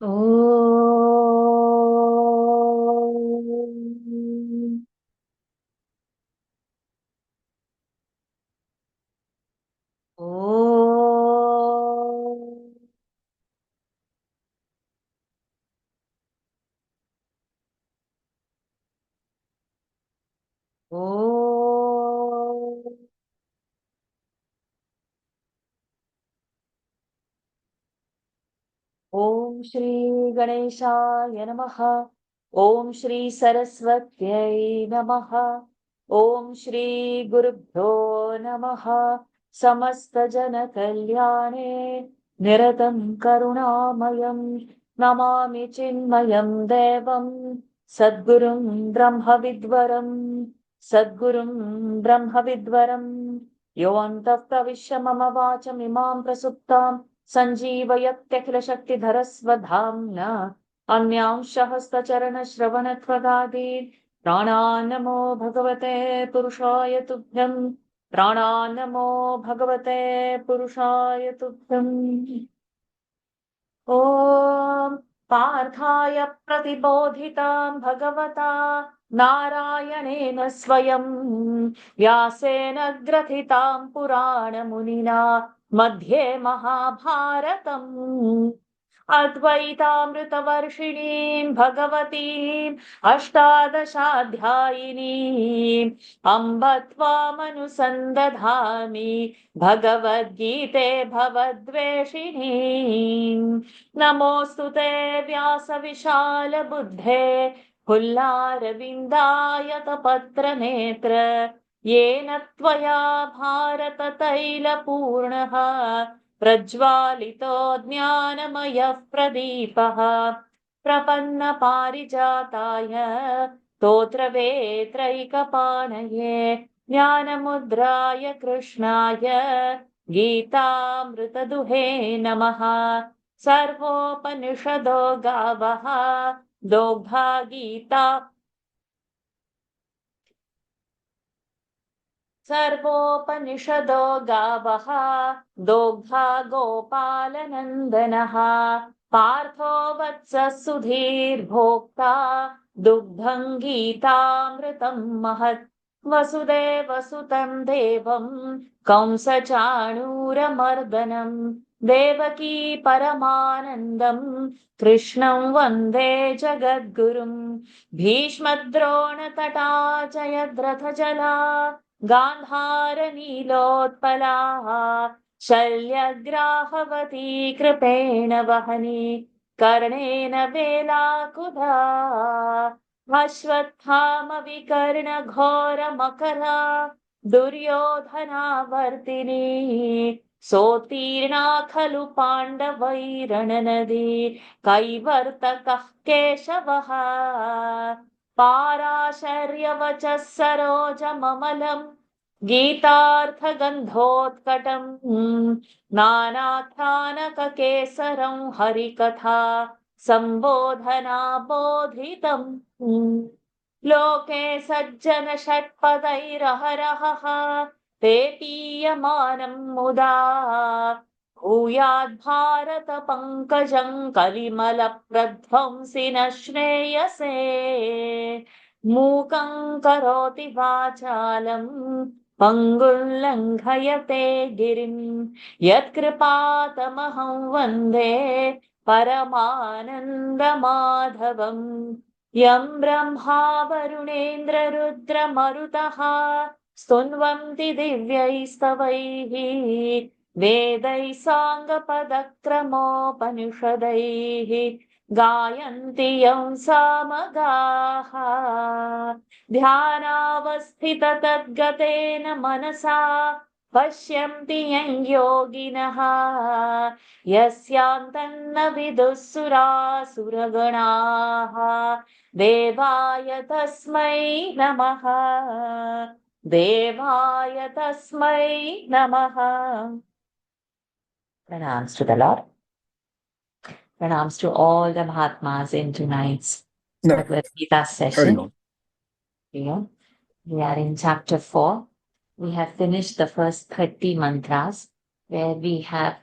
ॐ ॐ ॐ श्री गणेशाय नमः। ॐ श्री सरस्वत्यै नमः। ॐ श्री गुरुभ्यो नमः। समस्तजनकल्याणे निरतं करुणामयं नमामि चिन्मयं देवं सद्गुरुं ब्रह्मविद्वरं सद्गुरुं ब्रह्मविद्वरं यो अन्तः प्रविश्य मम वाचमिमां प्रसुप्तां सञ्जीवयत्यखिलशक्तिधरस्वधाम्ना अन्यांशहस्तचरणश्रवणत्वगादीन् प्राणान्नमो भगवते पुरुषाय तुभ्यम्। प्राणान्नमो भगवते पुरुषाय तुभ्यम्। ॐ पार्थाय प्रतिबोधितां भगवता नारायणेन स्वयं व्यासेन ग्रथितां पुराणमुनिना मध्ये महाभारतम् अद्वैतामृतवर्षिणीं भगवतीम् अष्टादशाध्यायिनीम् अम्ब त्वामनुसन्दधामि भगवद्गीते भवद्वेषिणीम्। नमोऽस्तु ते व्यासविशालबुद्धे फुल्लारविन्दायतपत्रनेत्र येन त्वया भारततैलपूर्णः प्रज्वालितो ज्ञानमयः प्रदीपः प्रपन्नपारिजाताय स्तोत्रवेत्रैकपाणये ज्ञानमुद्राय कृष्णाय गीतामृतदुहे नमः। सर्वोपनिषदो गावः दोग्धा गीता सर्वोपनिषदो गावः दोग्धा गोपालनन्दनः पार्थो वत्सः सुधीर्भोक्ता दुग्धं गीतामृतं महत् वसुदेवसुतं देवं कंसचाणूरमर्दनं देवकी परमानन्दं कृष्णं वन्दे जगद्गुरुं भीष्मद्रोणतटा जयद्रथजला गान्धारनीलोत्पलाः शल्यग्राहवती कृपेण वहनी कर्णेन वेलाकुधा अश्वत्थामविकर्णघोरमकरा दुर्योधनावर्तिनी सोत्तीर्णा खलु पाण्डवैरणनदी कैवर्तकः केशवः पाराशर्यवचः सरोजममलम् गीतार्थगन्धोत्कटम् नानाख्यानककेसरं हरिकथा सम्बोधना बोधितम् लोके सज्जन षट्पदैरहरहः ते पीयमानं मुदा भूयाद् पंकजं कलिमलप्रध्वंसि न श्रेयसे मूकं करोति वाचालं पङ्गुल्लङ्घयते गिरिं यत्कृपातमहं वन्दे परमानन्दमाधवम् यं ब्रह्मा वरुणेन्द्ररुद्रमरुतः स्तुन्वन्ति दिव्यैस्तवैः वेदैः साङ्गपदक्रमोपनिषदैः गायन्ति यं सामगाः ध्यानावस्थिततद्गतेन मनसा पश्यन्ति यं योगिनः यस्यान्तन्न विदुःसुरासुरगणाः देवाय तस्मै नमः देवाय तस्मै नमः। Pranams to the Lord. Pranams to all the Mahatmas in tonight's No, Bhagavad Gita Hari session. Om. Yeah. We are in chapter 4. We have finished the first 30 mantras where we have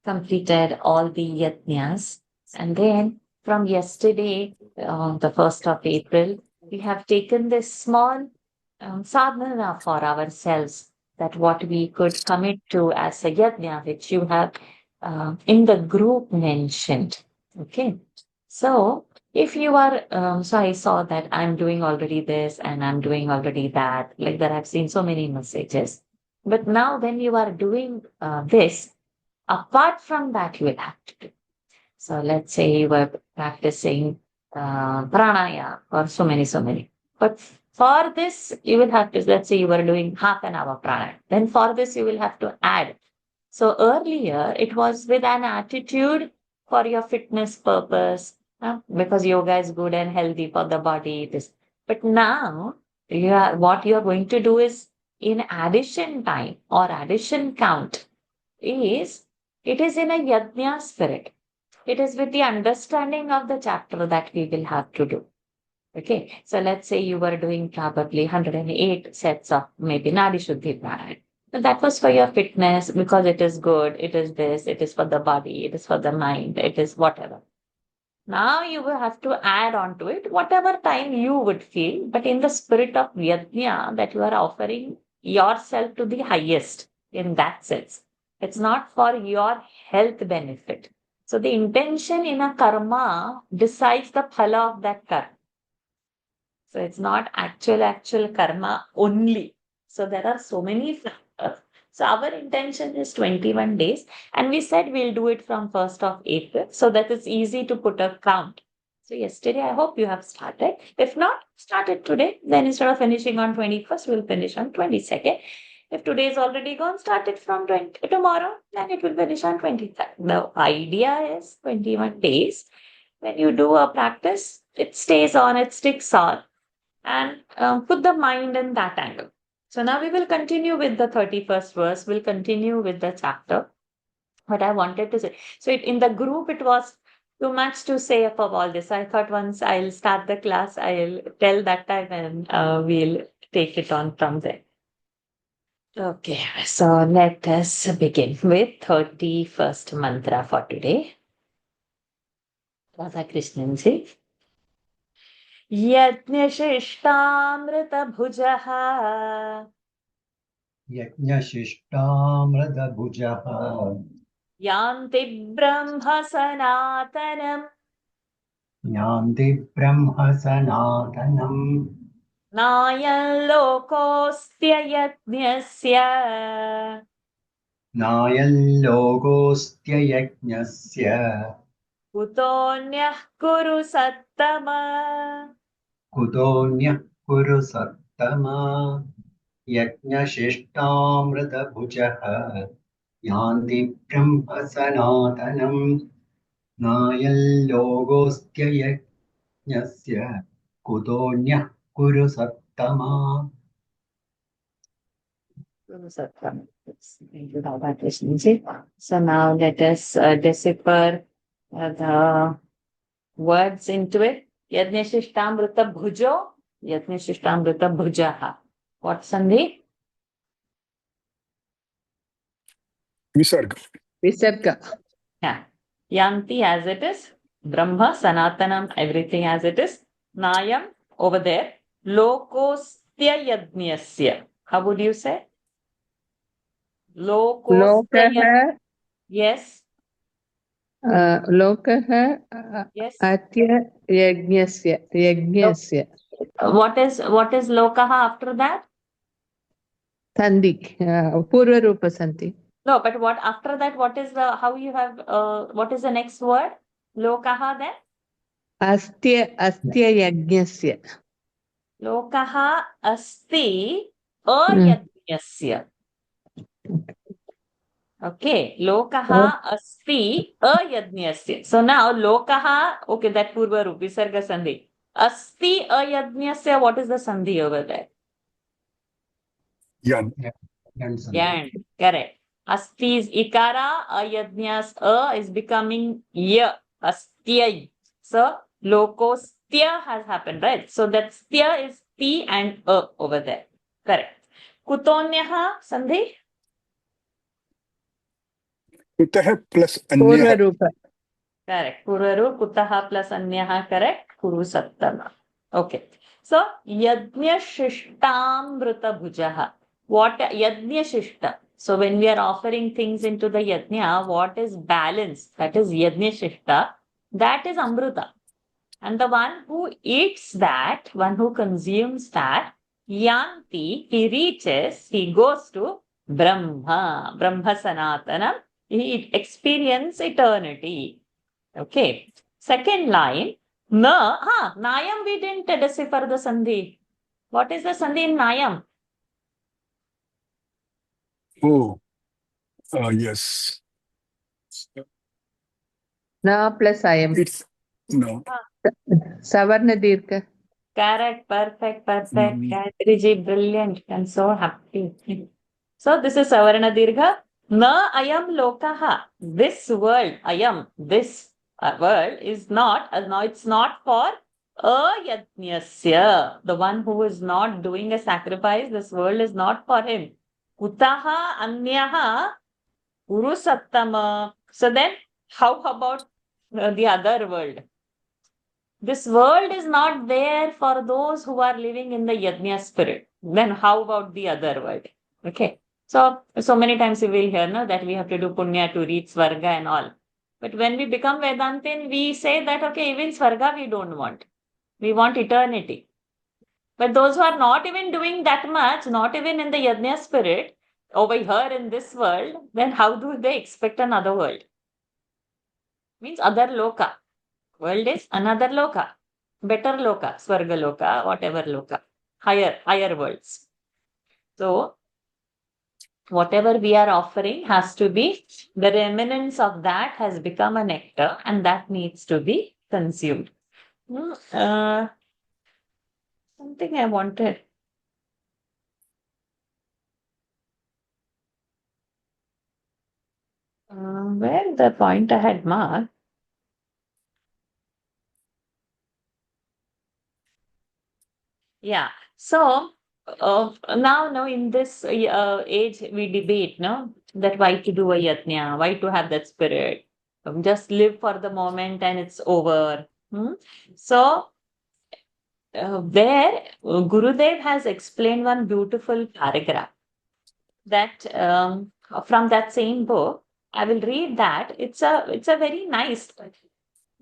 completed all the yajnas. And then from yesterday, the 1st of April, we have taken this small sadhana for ourselves, that what we could commit to as a yajna, which you have in the group mentioned. Okay. So if you are, so I saw that I'm doing already this and I'm doing already that, like that, I've seen so many messages. But now when you are doing this, apart from that, you will have to do. So let's say you were practicing pranayama or so many. But for this, you will have to, let's say you were doing half an hour pranayama. Then for this, you will have to add. So earlier, it was with an attitude for your fitness purpose, because yoga is good and healthy for the body. This, but now what you are going to do is in addition time or addition count is it is in a yajna spirit. It is with the understanding of the chapter that we will have to do. Okay. So let's say you were doing probably 108 sets of maybe Nadi Shuddhi Pranayama. But that was for your fitness because it is good. It is this. It is for the body. It is for the mind. It is whatever. Now you will have to add on to it whatever time you would feel, but in the spirit of yajna that you are offering yourself to the highest in that sense. It's not for your health benefit. So the intention in a karma decides the phala of that karma. So it's not actual karma only. So there are so many factors. So our intention is 21 days, and we said we'll do it from 1st of April so that it's easy to put a count. So yesterday, I hope you have started. If not, start it today. Then instead of finishing on 21st, we'll finish on 22nd. If today is already gone, start it from tomorrow, then it will finish on 23rd. The idea is 21 days. When you do a practice, it stays on, it sticks on, and put the mind in that angle. So now we will continue with the 31st verse. We'll continue with the chapter. What I wanted to say. So in the group, it was too much to say about all this. I thought once I'll start the class, I'll tell that time and we'll take it on from there. Okay, so let us begin with 31st mantra for today. Radha Krishnan ji. यज्ञशिष्टामृतभुजः यज्ञशिष्टामृतभुजः यान्ति ब्रह्म सनातनम् यान्ति ब्रह्म सनातनम् नायं लोकोऽस्त्ययज्ञस्य नायल्लोकोऽस्त्ययज्ञस्य कुतोऽन्यः कुरु सत्तम कुतोऽन्यः कुरु सत्तमा यज्ञशिष्टामृतभुजः यान्ति ब्रह्म सनातनम् नायल्लोकोऽस्त्ययज्ञस्य कुतोऽन्यः कुरु सत्तमा. Thank you, Radha Krishnan ji. So now let us decipher the words into it. Yajnashishtamrita bhujo, Yajnashishtamrita bhujaha. What sandhi? Visarga. Visarga. Yeah. Yanti as it is. Brahma, Sanatanam, everything as it is. Nayam over there. Lokostya yajnasya. How would you say? Lokah. Yes. Lokah. Yes. Atya yajnasya. What is lokaha after that? Sandhi. Purva rupa sandhi. No, but what after that? What is the how you have? What is the next word? Lokaha then? Astya yajnasya. Lokaha asti ayajnasya. Okay, lokaha asti ayajnasya. So now lokaha, okay, that purva rup, visarga sandhi. Asti ayajnasya, what is the sandhi over there? Yan. Yan, correct. Asti is ikara, ayajnas is becoming ya, astya. So lokostya has happened, right? So that stya is t and over there. Correct. Kutonyaha sandhi? Kutah plus Purva Anya. rupa. Correct. Puraru, kutaha plus anyaha, correct. Kuru sattama. Okay. So, yajna shishtamrita bhujaha. What yajna shishta? So, when we are offering things into the yajna, what is balance? That is yajna shishta. That is amruta. And the one who eats that, one who consumes that, yanti, he reaches, he goes to Brahma, Brahma Sanatana. He experiences eternity. Okay. Second line, Nayam we didn't decipher the Sandhi. What is the Sandhi in Nayam? Oh, yes. Na plus ayam. It's no. Savarna dirgha. Correct, perfect. Mhm. Gayatri ji, brilliant. I'm so happy. So this is Savarna Dirgha. Na ayam lokaha. This world, ayam, this world is not, no, it's not for ayajnasya. The one who is not doing a sacrifice, this world is not for him. Kutaha anyaha urusattama. So then, how about the other world? This world is not there for those who are living in the yajna spirit. Then how about the other world? Okay. So many times we will hear no, that we have to do punya to reach Svarga and all. But when we become Vedantin, we say that, okay, even Svarga we don't want. We want eternity. But those who are not even doing that much, not even in the yajna spirit, over here in this world, then how do they expect another world? Means other loka. World is another loka. Better loka, Swarga loka, whatever loka. Higher worlds. So, whatever we are offering has to be, the remnants of that has become a nectar and that needs to be consumed. Something I wanted. Where the point I had marked? Yeah. So now in this age we debate, no, that why to do a yajna, why to have that spirit. Just live for the moment and it's over. So there Gurudev has explained one beautiful paragraph that from that same book. I will read that. It's a very nice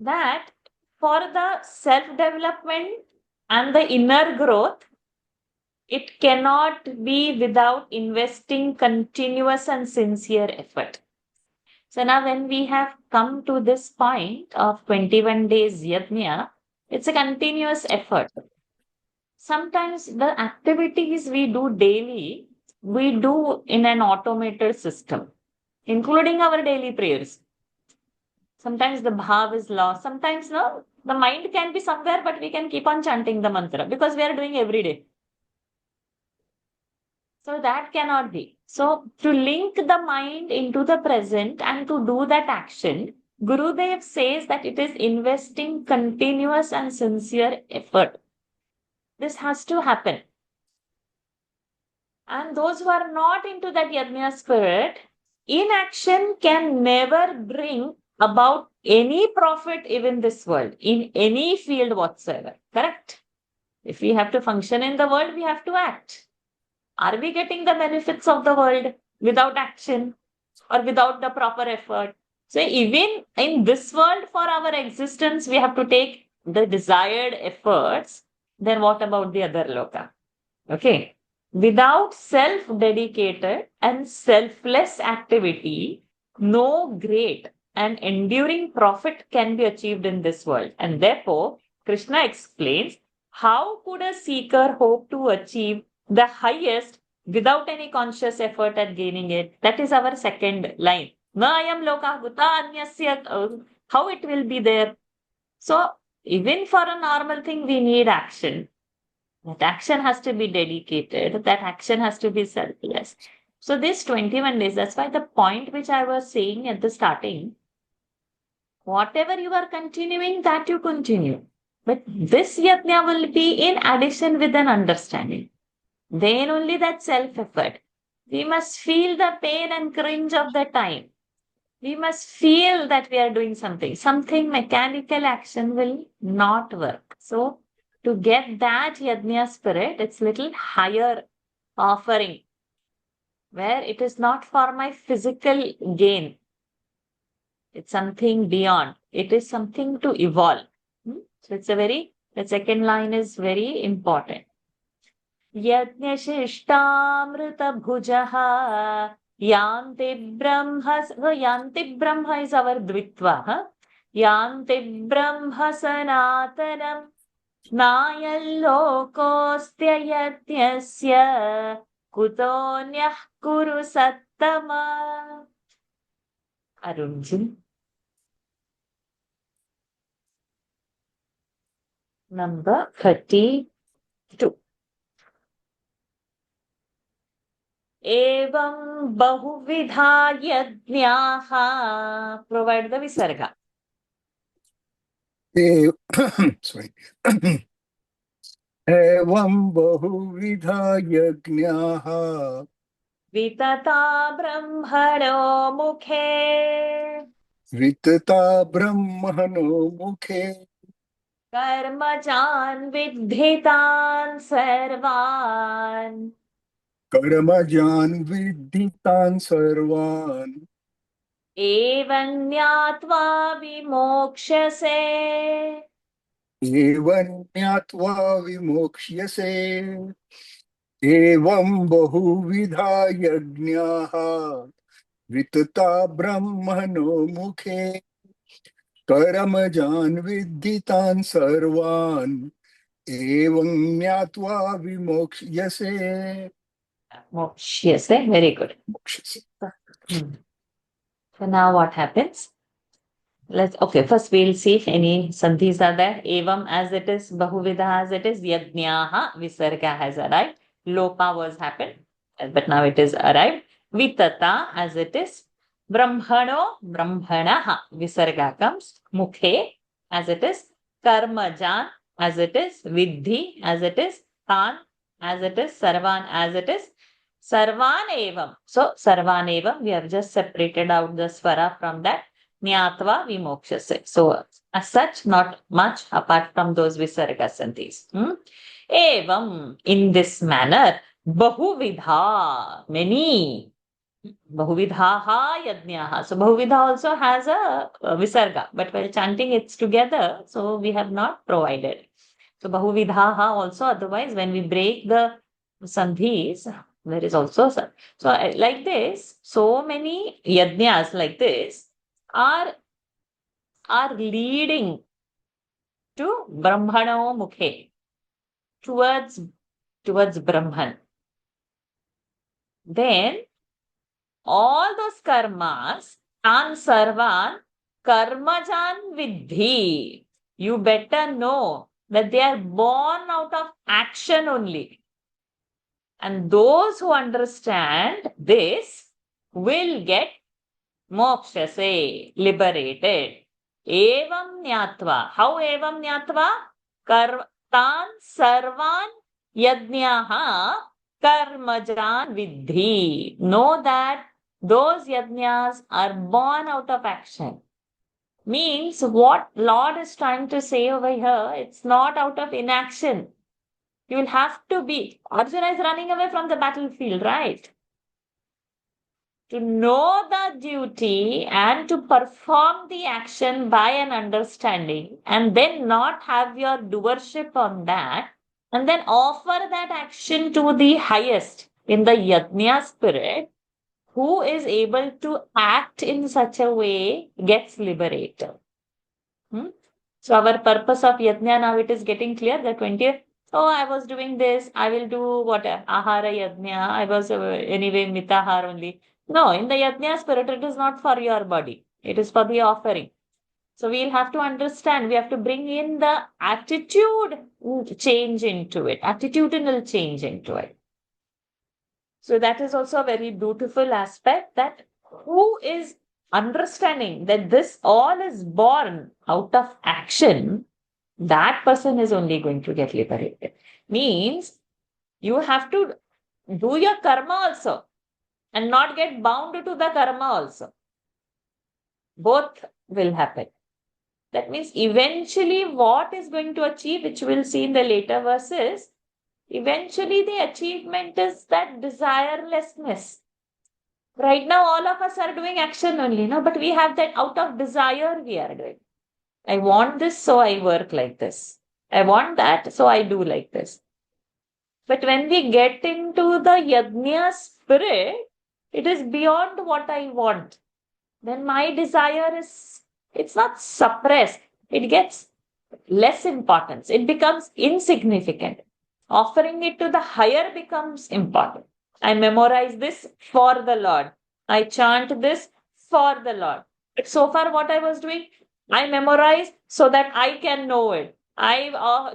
that for the self-development and the inner growth, it cannot be without investing continuous and sincere effort. So now when we have come to this point of 21 days yajna, it's a continuous effort. Sometimes the activities we do daily, we do in an automated system, including our daily prayers. Sometimes the bhav is lost. Sometimes no, the mind can be somewhere, but we can keep on chanting the mantra because we are doing every day. So that cannot be. So to link the mind into the present and to do that action, Gurudev says that it is investing continuous and sincere effort. This has to happen. And those who are not into that yajna spirit, inaction can never bring about any profit even this world, in any field whatsoever. Correct? If we have to function in the world, we have to act. Are we getting the benefits of the world without action or without the proper effort? So even in this world, for our existence, we have to take the desired efforts. Then what about the other loka? Okay. Without self-dedicated and selfless activity, no great and enduring profit can be achieved in this world. And therefore, Krishna explains, how could a seeker hope to achieve the highest without any conscious effort at gaining it? That is our second line. Na ayam loka guta anyasya. How it will be there? So, even for a normal thing, we need action. That action has to be dedicated. That action has to be selfless. So this 21 days, that's why the point which I was saying at the starting, whatever you are continuing, that you continue. But this yajna will be in addition with an understanding. Then only that self-effort. We must feel the pain and cringe of the time. We must feel that we are doing something. Something mechanical action will not work. So to get that yajna spirit, it's little higher offering where it is not for my physical gain. It's something beyond. It is something to evolve. So it's the second line is very important. Yajnashishtamrita Yanti Brahma. So Yanti Brahma is our Dvitva. Yanti Brahma Sanatanam Nayallokostya Yajnasya Kutonyah Kuru Sattama. Arunji. Number 32. Evam bahuvidha yajnaha. Provide the visarga. Sorry. Evam bahuvidha yajnaha Vitata brahmano mukhe. vitata brahmano mukhe Karmajan vidhitan sarvan. karmajan vidhitan sarvan Evam nyatva vimokshase. evam nyatva vimokshyase evam bahuvidha yajnaha vitata brahmano mukhe karmajan vidhitan sarvan evam nyatva vimokshyase. Mokshase. Very good. Mokshase. So now what happens? First we'll see if any sandhis are there. Evam as it is, Bahuvidha as it is, Yajnaha, Visarga has arrived. Lopa was happened, but now it is arrived. Vitata as it is, Brahmano, Brahmanaha, Visarga comes. Mukhe as it is, Karmajan as it is, Vidhi as it is, Tan as it is, Sarvan as it is, Sarvan evam. So Sarvan evam, we have just separated out the swara from that. Nyatva vimokshase. So, as such, not much apart from those visarga sandhis. Evam, in this manner, bahuvidha, many. Bahuvidhaha yajnaha. So, bahuvidha also has a visarga, but while chanting it's together, so we have not provided. So, bahuvidhaha also, otherwise, when we break the sandhis, there is also. So, like this, so many yajnas like this are leading to Brahmano Mukhe, towards Brahman. Then all those karmas, Tan Sarvan, Karmajan Vidhi. You better know that they are born out of action only. And those who understand this will get mokshase, liberated. Evam nyatva. How evam nyatva? Tan sarvan yajnaha karmajan vidhi. Know that those yajnas are born out of action. Means what Lord is trying to say over here, it's not out of inaction. You will have to be. Arjuna is running away from the battlefield, right? To know the duty and to perform the action by an understanding, and then not have your doership on that, and then offer that action to the highest in the yajna spirit, who is able to act in such a way gets liberated. So our purpose of yajna now it is getting clear. The 20th, I was doing this, I will do what? Ahara yajna, I was anyway mitahar only. No, in the yajna spirit, it is not for your body. It is for the offering. So we'll have to understand, we have to bring in the attitude change into it, attitudinal change into it. So that is also a very beautiful aspect, that who is understanding that this all is born out of action, that person is only going to get liberated. Means you have to do your karma also and not get bound to the karma also. Both will happen. That means eventually what is going to achieve, which we'll see in the later verses, eventually the achievement is that desirelessness. Right now, all of us are doing action only, no? But we have that out of desire we are doing. I want this, so I work like this. I want that, so I do like this. But when we get into the yajna spirit, it is beyond what I want. Then my desire is, it's not suppressed. It gets less importance. It becomes insignificant. Offering it to the higher becomes important. I memorize this for the Lord. I chant this for the Lord. But so far, what I was doing, I memorize so that I can know it. I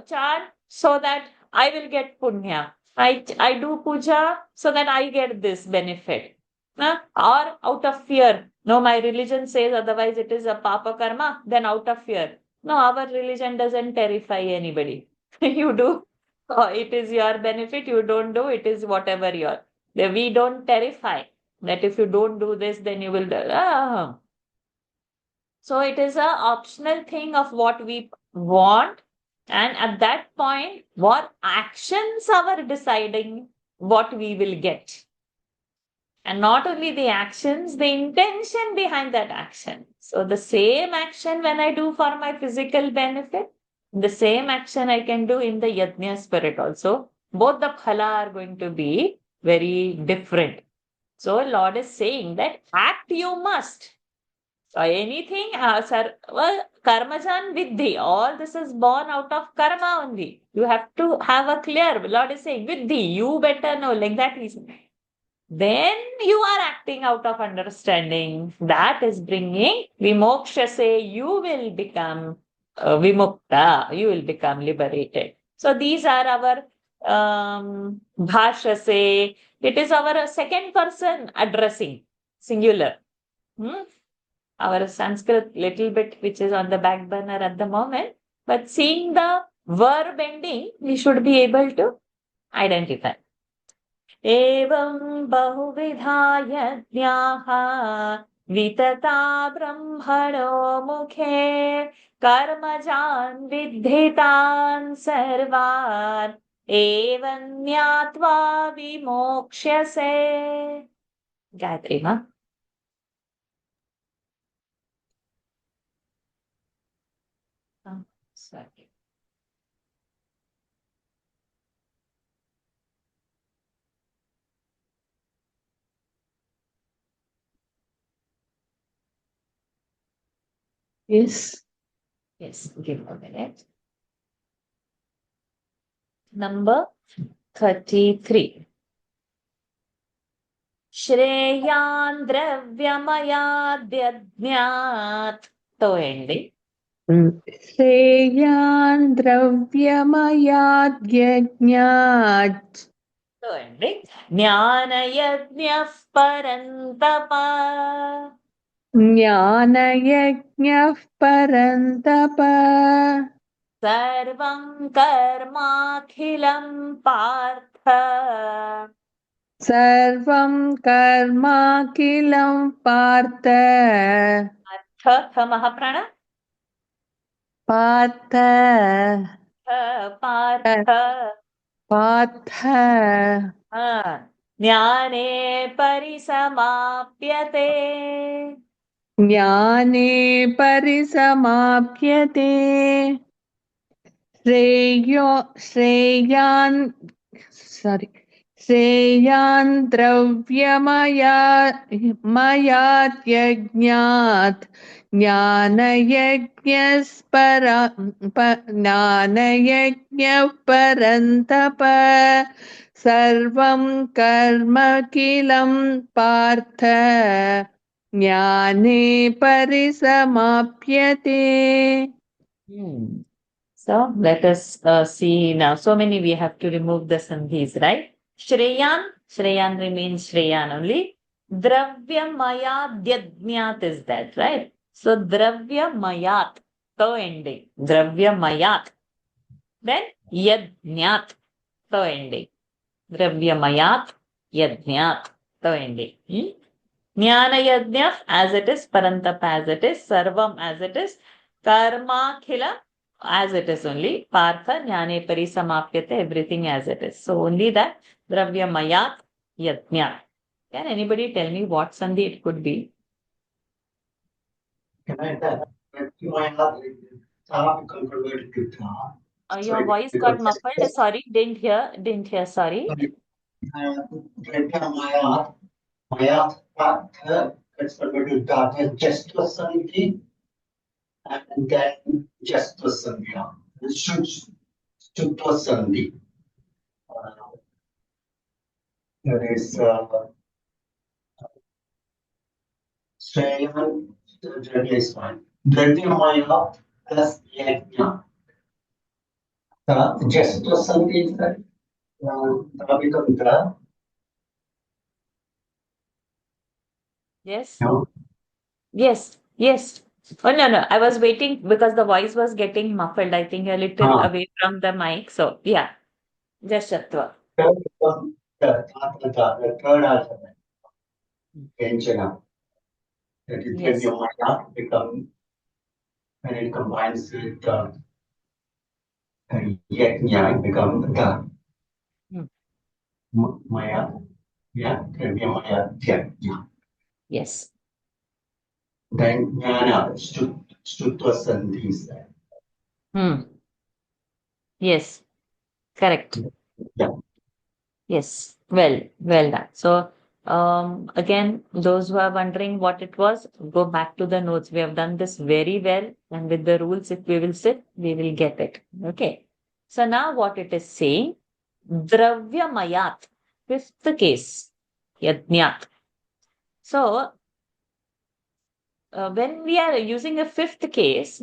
chant so that I will get punya. I do puja so that I get this benefit. Or out of fear. No, my religion says otherwise it is a papa karma, then out of fear. No, our religion doesn't terrify anybody. You do, it is your benefit. You don't do, it is whatever your. We don't terrify that if you don't do this, then you will. So it is a optional thing of what we want. And at that point, what actions are deciding what we will get. And not only the actions, the intention behind that action. So the same action when I do for my physical benefit, the same action I can do in the yajna spirit also. Both the phala are going to be very different. So Lord is saying that act you must. Anything, sir, well, karmajan vidhi, all this is born out of karma only. You have to have a clear, Lord is saying, vidhi, you better know, like that is. Then you are acting out of understanding. That is bringing vimoksha, say you will become vimukta, you will become liberated. So these are our bhasha, say it is our second person addressing, singular. Our Sanskrit little bit, which is on the back burner at the moment, but seeing the verb ending, we should be able to identify. एवं बहुविधा यज्ञाः वितता ब्रह्मणो मुखे कर्मजान् विद्धितान् सर्वान् एवं ज्ञात्वा विमोक्ष्यसे. गायत्री माँ. Sorry. Yes. Yes, give a minute. Number 33. Shreyan dravyamayadyajnat. To ending. श्रेयान् द्रव्यमयाद्यज्ञात् To ending. Jnanayajnah parantapa. ज्ञानयज्ञः परन्तप Sarvam karmakhilam partha. सर्वं कर्माखिलं Partha Artha mahaprana. Partha Partha. Partha ज्ञाने परिसमाप्यते. ज्ञाने परिसमाप्यते श्रेयान् द्रव्यमयाद्यज्ञात् ज्ञानयज्ञः परन्तप सर्वं कर्मखिलं पार्थ ज्ञाने परिसमाप्यते. So let us see now. So many we have to remove the sandhis, right? Shreyan remains Shreyan only. Dravya Mayat Dyajnat is that, right? So Dravya Mayat, to ending. Dravya Mayat. Then Yajnat, to ending. Dravya Mayat, Yajnat, to ending. Jnana Yajna as it is, Parantap as it is, Sarvam as it is, Karma Khila as it is only, Partha Jnane Parisamapyate, everything as it is. So only that Dravya Mayat Yajna. Can anybody tell me what sandhi it could be? Can I tell? My heart become converted to Tha. Your voice got muffled. Sorry, didn't hear. Sorry. Maya Partha gets converted to Tha, just to Sandhi, and then just to Sandhya. Should to Sandhi. There is Swayan, Dravya is fine. Dravya Maya plus Yajna. Just to Sandhi is that. Tha become Tha. Yes. No. Yes. Yes. Oh no, no. I was waiting because the voice was getting muffled. I think a little away from the mic. So yeah. Just Shatva. Third become the third alphabet. Vyanjana. That is Yes. Dravya Maya become when it combines with Yajna, it become the Hmm. Maya. Yeah, Dravya Maya Yajna. Yes. Then Jnana, Stutva Sandhi is there. Hmm. Yes. Correct. Yeah. Yes. Well done. So again, those who are wondering what it was, go back to the notes. We have done this very well, and with the rules, if we will sit, we will get it. Okay. So now what it is saying, Dravya Mayat, fifth case, Yajnat. So when we are using a fifth case,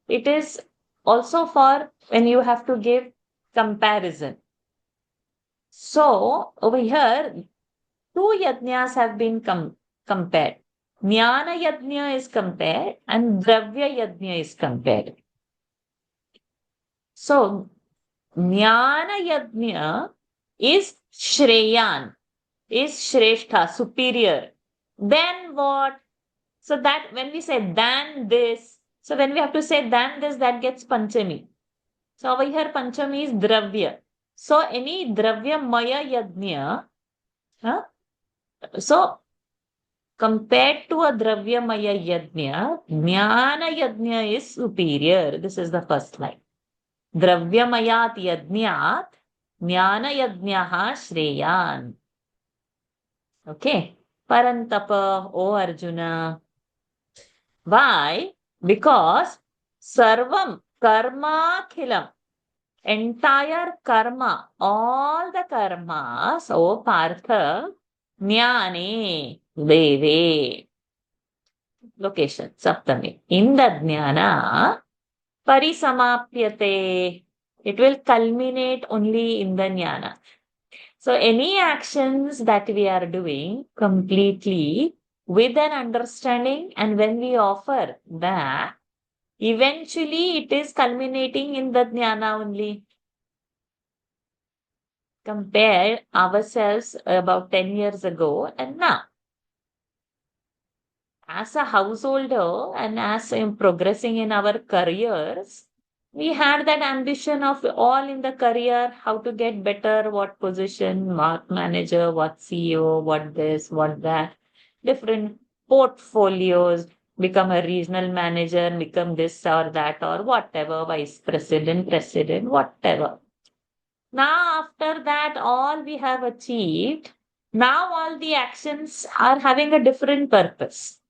it is also for when you have to give comparison. So over here, two yajnas have been compared. Jnana yajna is compared and Dravya yajna is compared. So Jnana yajna is Shreyan, is Shrestha, superior. Then what? So that when we say than this, so when we have to say than this, that gets Panchami. So over here, Panchami is Dravya. So any Dravya Maya Yajna, huh? So compared to a Dravya Maya Yajna, Jnana Yajna is superior. This is the first line. Dravya Mayat Yajnat, Jnana Yajnaha Shreyan. Okay. Parantapa, O Arjuna. Why? Because Sarvam Karma Khilam, entire karma, all the karmas, O Partha, Jnane, Deve. Location, Saptami. In the Jnana, Parisamapyate. It will culminate only in the Jnana. So any actions that we are doing completely with an understanding, and when we offer that, eventually it is culminating in the Jnana only. Compare ourselves about 10 years ago and now. As a householder and as in progressing in our careers, we had that ambition of all in the career, how to get better, what position, what manager, what CEO, what this, what that, different portfolios, become a regional manager, become this or that or whatever, vice president, president, whatever. Now, after that, all we have achieved, now all the actions are having a different purpose.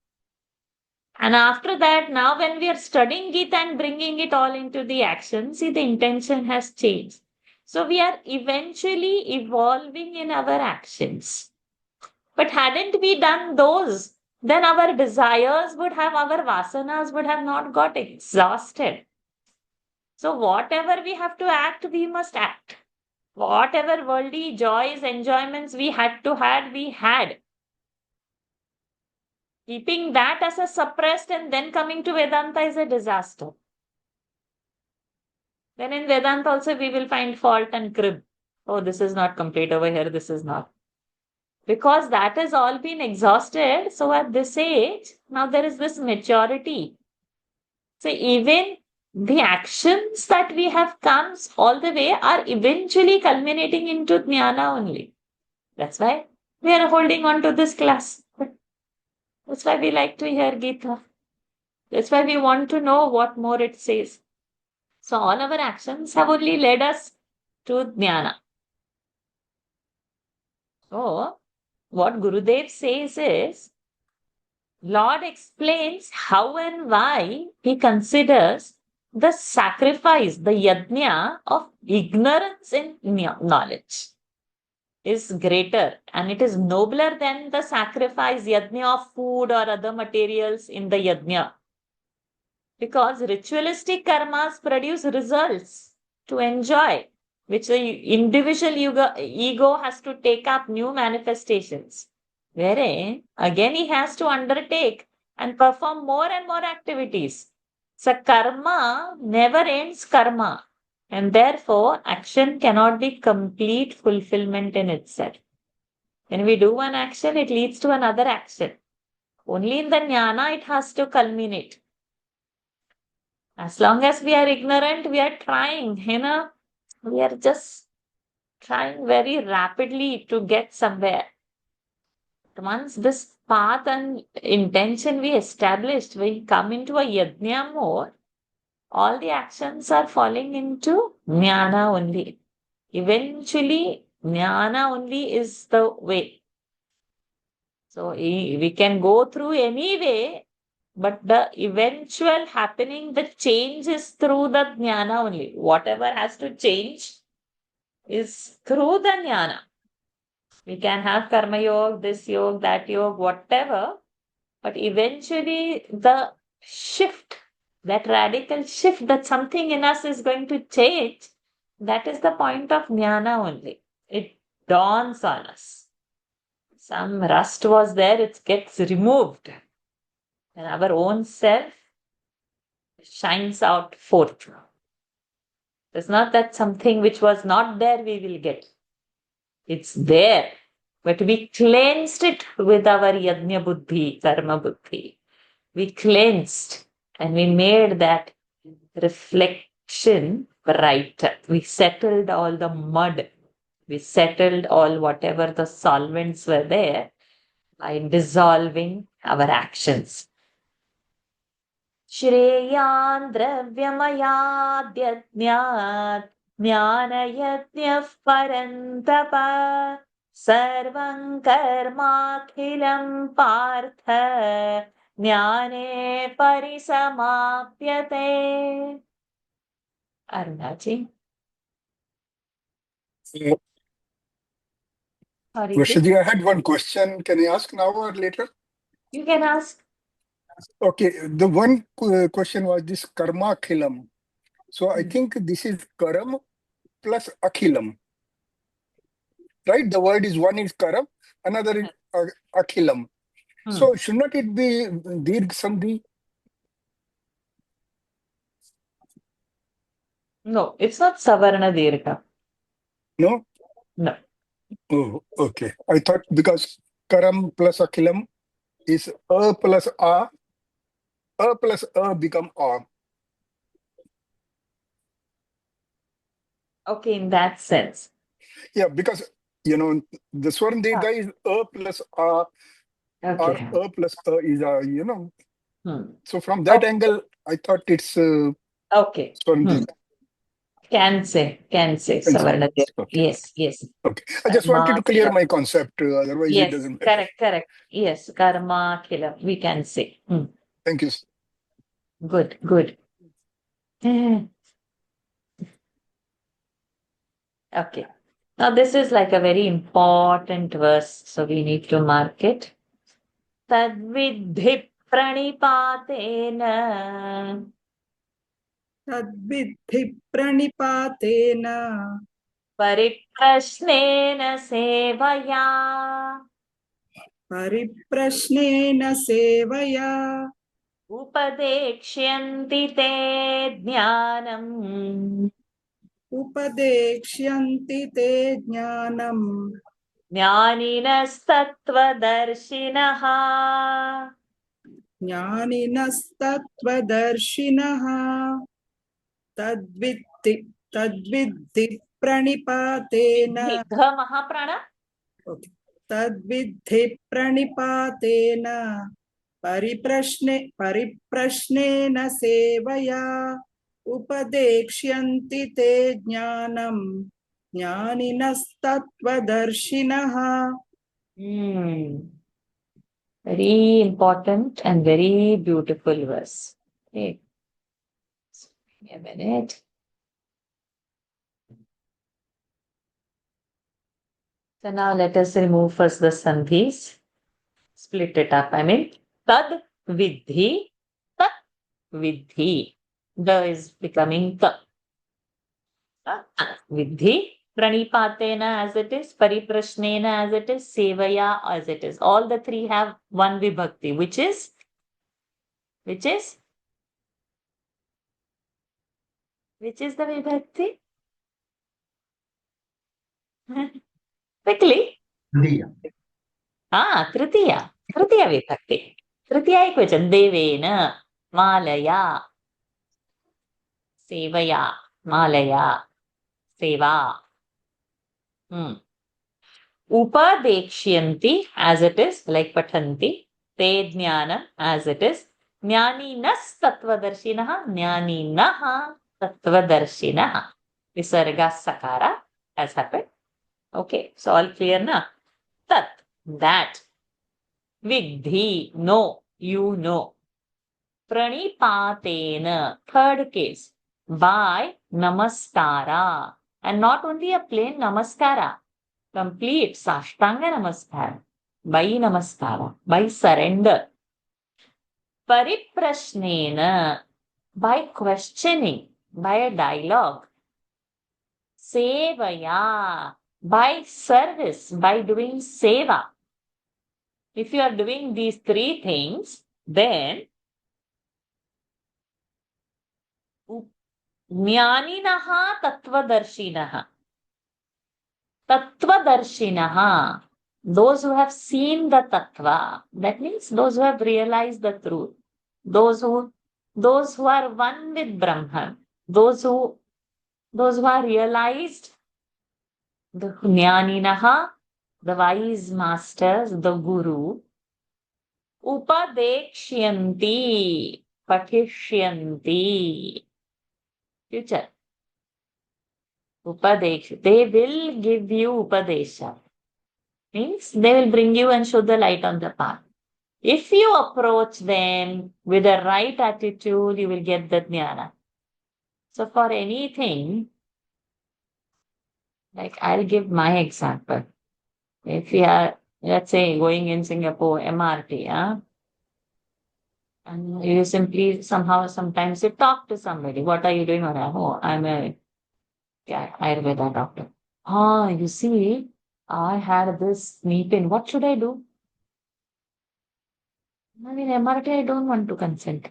And after that, now when we are studying it and bringing it all into the action, see, the intention has changed. So we are eventually evolving in our actions. But hadn't we done those, then our desires would have, our vasanas would have not got exhausted. So whatever we have to act, we must act. Whatever worldly joys, enjoyments we had to had, we had. Keeping that as a suppressed and then coming to Vedanta is a disaster. Then in Vedanta also we will find fault and crib. Oh, this is not complete over here, this is not. because that has all been exhausted. So at this age, now there is this maturity. So even the actions that we have comes all the way are eventually culminating into jnana only. That's why we are holding on to this class. That's why we like to hear Gita. That's why we want to know what more it says. So all our actions have only led us to jnana. So what Gurudev says is, Lord explains how and why he considers the sacrifice, the yajna of ignorance in knowledge is greater and it is nobler than the sacrifice yajna of food or other materials in the yajna. Because ritualistic karmas produce results to enjoy, which the individual ego has to take up new manifestations, wherein again he has to undertake and perform more and more activities. So karma never ends karma, and therefore action cannot be complete fulfillment in itself. When we do one action, it leads to another action. Only in the jnana it has to culminate. As long as we are ignorant, we are trying, we are just trying very rapidly to get somewhere. Once this path and intention we established, we come into a yajna mode, all the actions are falling into jnana only. Eventually, jnana only is the way. So we can go through any way, but the eventual happening, the change is through the jnana only. Whatever has to change is through the jnana. We can have karma yoga, this yoga, that yoga, whatever, but eventually the shift, that radical shift, that something in us is going to change, that is the point of jnana only. It dawns on us. Some rust was there, it gets removed. And our own self shines out forth. It's not that something which was not there we will get. It's there. But we cleansed it with our yajna buddhi, karma buddhi. We cleansed and we made that reflection brighter. We settled all the mud. We settled all whatever the solvents were there by dissolving our actions. श्रेयान् द्रव्यमयाद्यज्ञात् ज्ञानयज्ञः परन्तप सर्वं कर्माखिलं पार्थ ज्ञाने परिसमाप्यते. Arunaji. Sorry, Varshaji, I had one question. Can I ask now or later? you can ask. Okay, the one question was this karma akhilam. So I think this is karam plus akhilam. Right? The word is one is karam, another is akhilam. So should not it be dirgh sandhi? No, it's not savarna dirgha. No? No. Oh, okay. I thought because karam plus akhilam is plus a plus become a. Okay, in that sense. Yeah, because the swarn dirgha is plus a, Okay. or plus is a, So from that Okay. angle, I thought it's Okay. swarn dirgha. Can say savarna dirgha. Okay. Yes, yes. Okay. I just wanted to clear my concept. Otherwise, it Yes, doesn't matter. correct. Yes, karma khila, we can say. Thank you. Good. Okay. Now this is like a very important verse, so we need to mark it. Tadvidhi pranipatena तद्विद्धि प्रणिपातेन परिप्रश्नेन सेवया परिप्रश्नेन सेवया उपदेक्ष्यन्ति ते ज्ञानम् उपदेक्ष्यन्ति ते ज्ञानम् ज्ञानिनस्तत्त्वदर्शिनः ज्ञानिनस्तत्त्वदर्शिनः तद्विद्धि तद्विद्धि प्रणिपातेन विद्धि घ महाप्राण तद्विद्धि प्रणिपातेन परिप्रश्नेन सेवया उपदेक्ष्यन्ति ते ज्ञानम् ज्ञानिनस्तत्त्वदर्शिनः Very important and very beautiful verse. Okay. Give me a minute. So now let us remove first the sandhis. Split it up. Tad vidhi, tat vidhi. The is becoming ta. Vidhi, pranipatena as it is, pariprashnena as it is, sevaya as it is. All the three have one vibhakti, which is the vibhakti? Quickly. Tritiya. Tritiya vibhakti. Tritiya ekvachan. Devena, malaya, sevaya, malaya, seva. Upadekshyanti as it is, like pathanti. Te jnanam as it is. Jnaninas tattvadarshinaha, jnaninaha tattvadarshinaha. Visarga sakara has happened. Okay, so all clear na? Tat, that. Vidhi, no, you know. Pranipatena, third case. By namaskara. And not only a plain namaskara. Complete Sashtanga Namaskara, by Namaskara, by surrender. Pariprashnena, by questioning, by a dialogue. Sevaya, by service, by doing seva. If you are doing these three things, then Jnaninaha Tattvadarshinaha. Tattvadarshinaha, those who have seen the tattva, that means those who have realized the truth, those who are one with Brahman, those who are realized, the jnaninaha, the wise masters, the guru, upadekshyanti, patishyanti, future. Upadeksh, they will give you upadesha. Means they will bring you and show the light on the path. If you approach them with the right attitude, you will get the jnana. So for anything, like I'll give my example. If you are, let's say, going in Singapore, MRT, and you simply sometimes you talk to somebody. What are you doing? Oh, I'm a Ayurveda doctor. You see, I had this knee pain. What should I do? In MRT, I don't want to consent.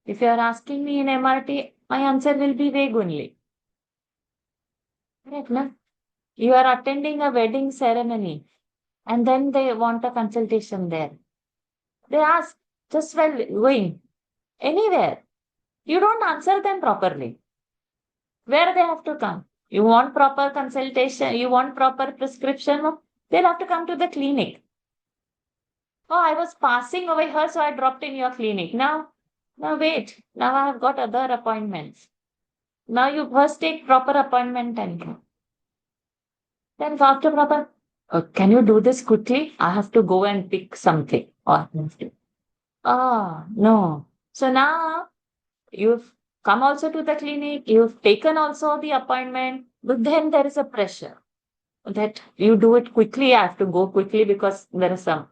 If you are asking me in MRT, my answer will be vague only. Correct, na? You are attending a wedding ceremony and then they want a consultation there. They ask just while going anywhere. You don't answer them properly. Where they have to come? You want proper consultation, you want proper prescription, they'll have to come to the clinic. Oh, I was passing over here, so I dropped in your clinic. Now wait. Now I have got other appointments. Now you first take proper appointment and go. Then after proper, can you do this quickly? I have to go and pick something. No. So now you've come also to the clinic, you've taken also the appointment, but then there is a pressure that you do it quickly. I have to go quickly because there is some.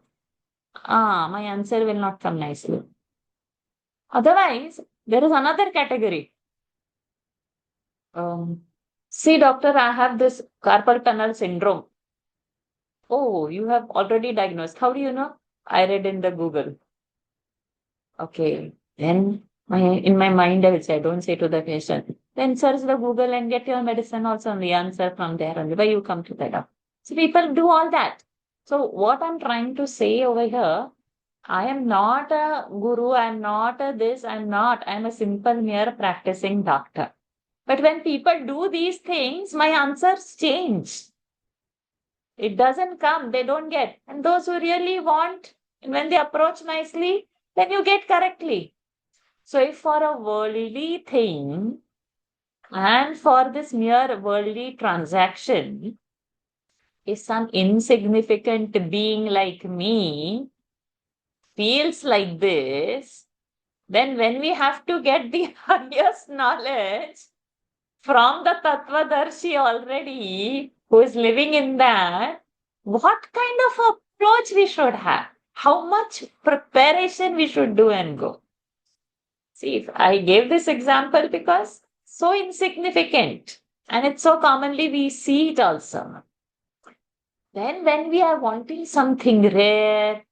My answer will not come nicely. Otherwise, there is another category. See, doctor, I have this carpal tunnel syndrome. Oh, you have already diagnosed. How do you know? I read in the Google. Okay, then in my mind, I will say, don't say to the patient. Then search the Google and get your medicine also on the answer from there. And why you come to the doctor. So people do all that. So what I'm trying to say over here, I am not a guru, I'm not a this, I'm a simple mere practicing doctor. But when people do these things, my answers change. It doesn't come, they don't get. And those who really want, when they approach nicely, then you get correctly. So if for a worldly thing and for this mere worldly transaction, if some insignificant being like me feels like this, then when we have to get the highest knowledge from the Tattvadarshi already, who is living in that, what kind of approach we should have? How much preparation we should do and go? See, if I gave this example because so insignificant and it's so commonly we see it also. Then when we are wanting something rare,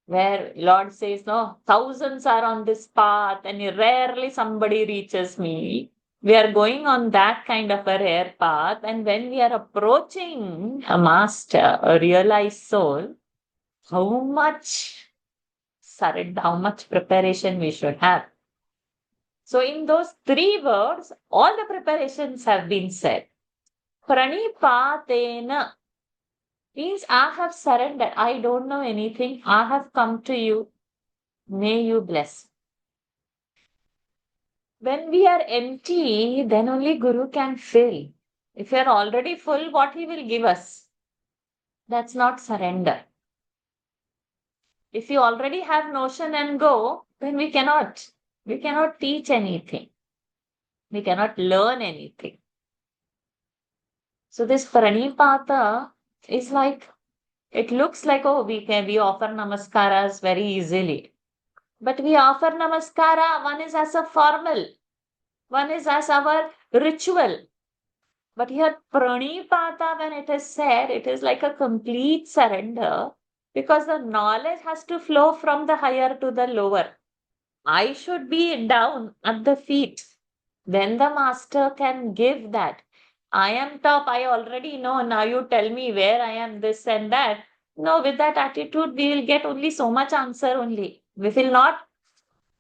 where Lord says, no, thousands are on this path and rarely somebody reaches me. We are going on that kind of a rare path. And when we are approaching a master, a realized soul, how much surrender, how much preparation we should have. So in those 3 words, all the preparations have been said. Pranipatena means I have surrendered. I don't know anything. I have come to you. May you bless. When we are empty, then only Guru can fill. If we are already full, what he will give us? That's not surrender. If you already have notion and go, then we cannot teach anything. We cannot learn anything. So this pranipata is like, it looks like, oh, we offer namaskaras very easily. But we offer namaskara, one is as a formal, one is as our ritual. But here, pranipata, when it is said, it is like a complete surrender because the knowledge has to flow from the higher to the lower. I should be down at the feet. Then the master can give that. I am top, I already know. Now you tell me where I am, this and that. No, with that attitude, we will get only so much answer only. We will not,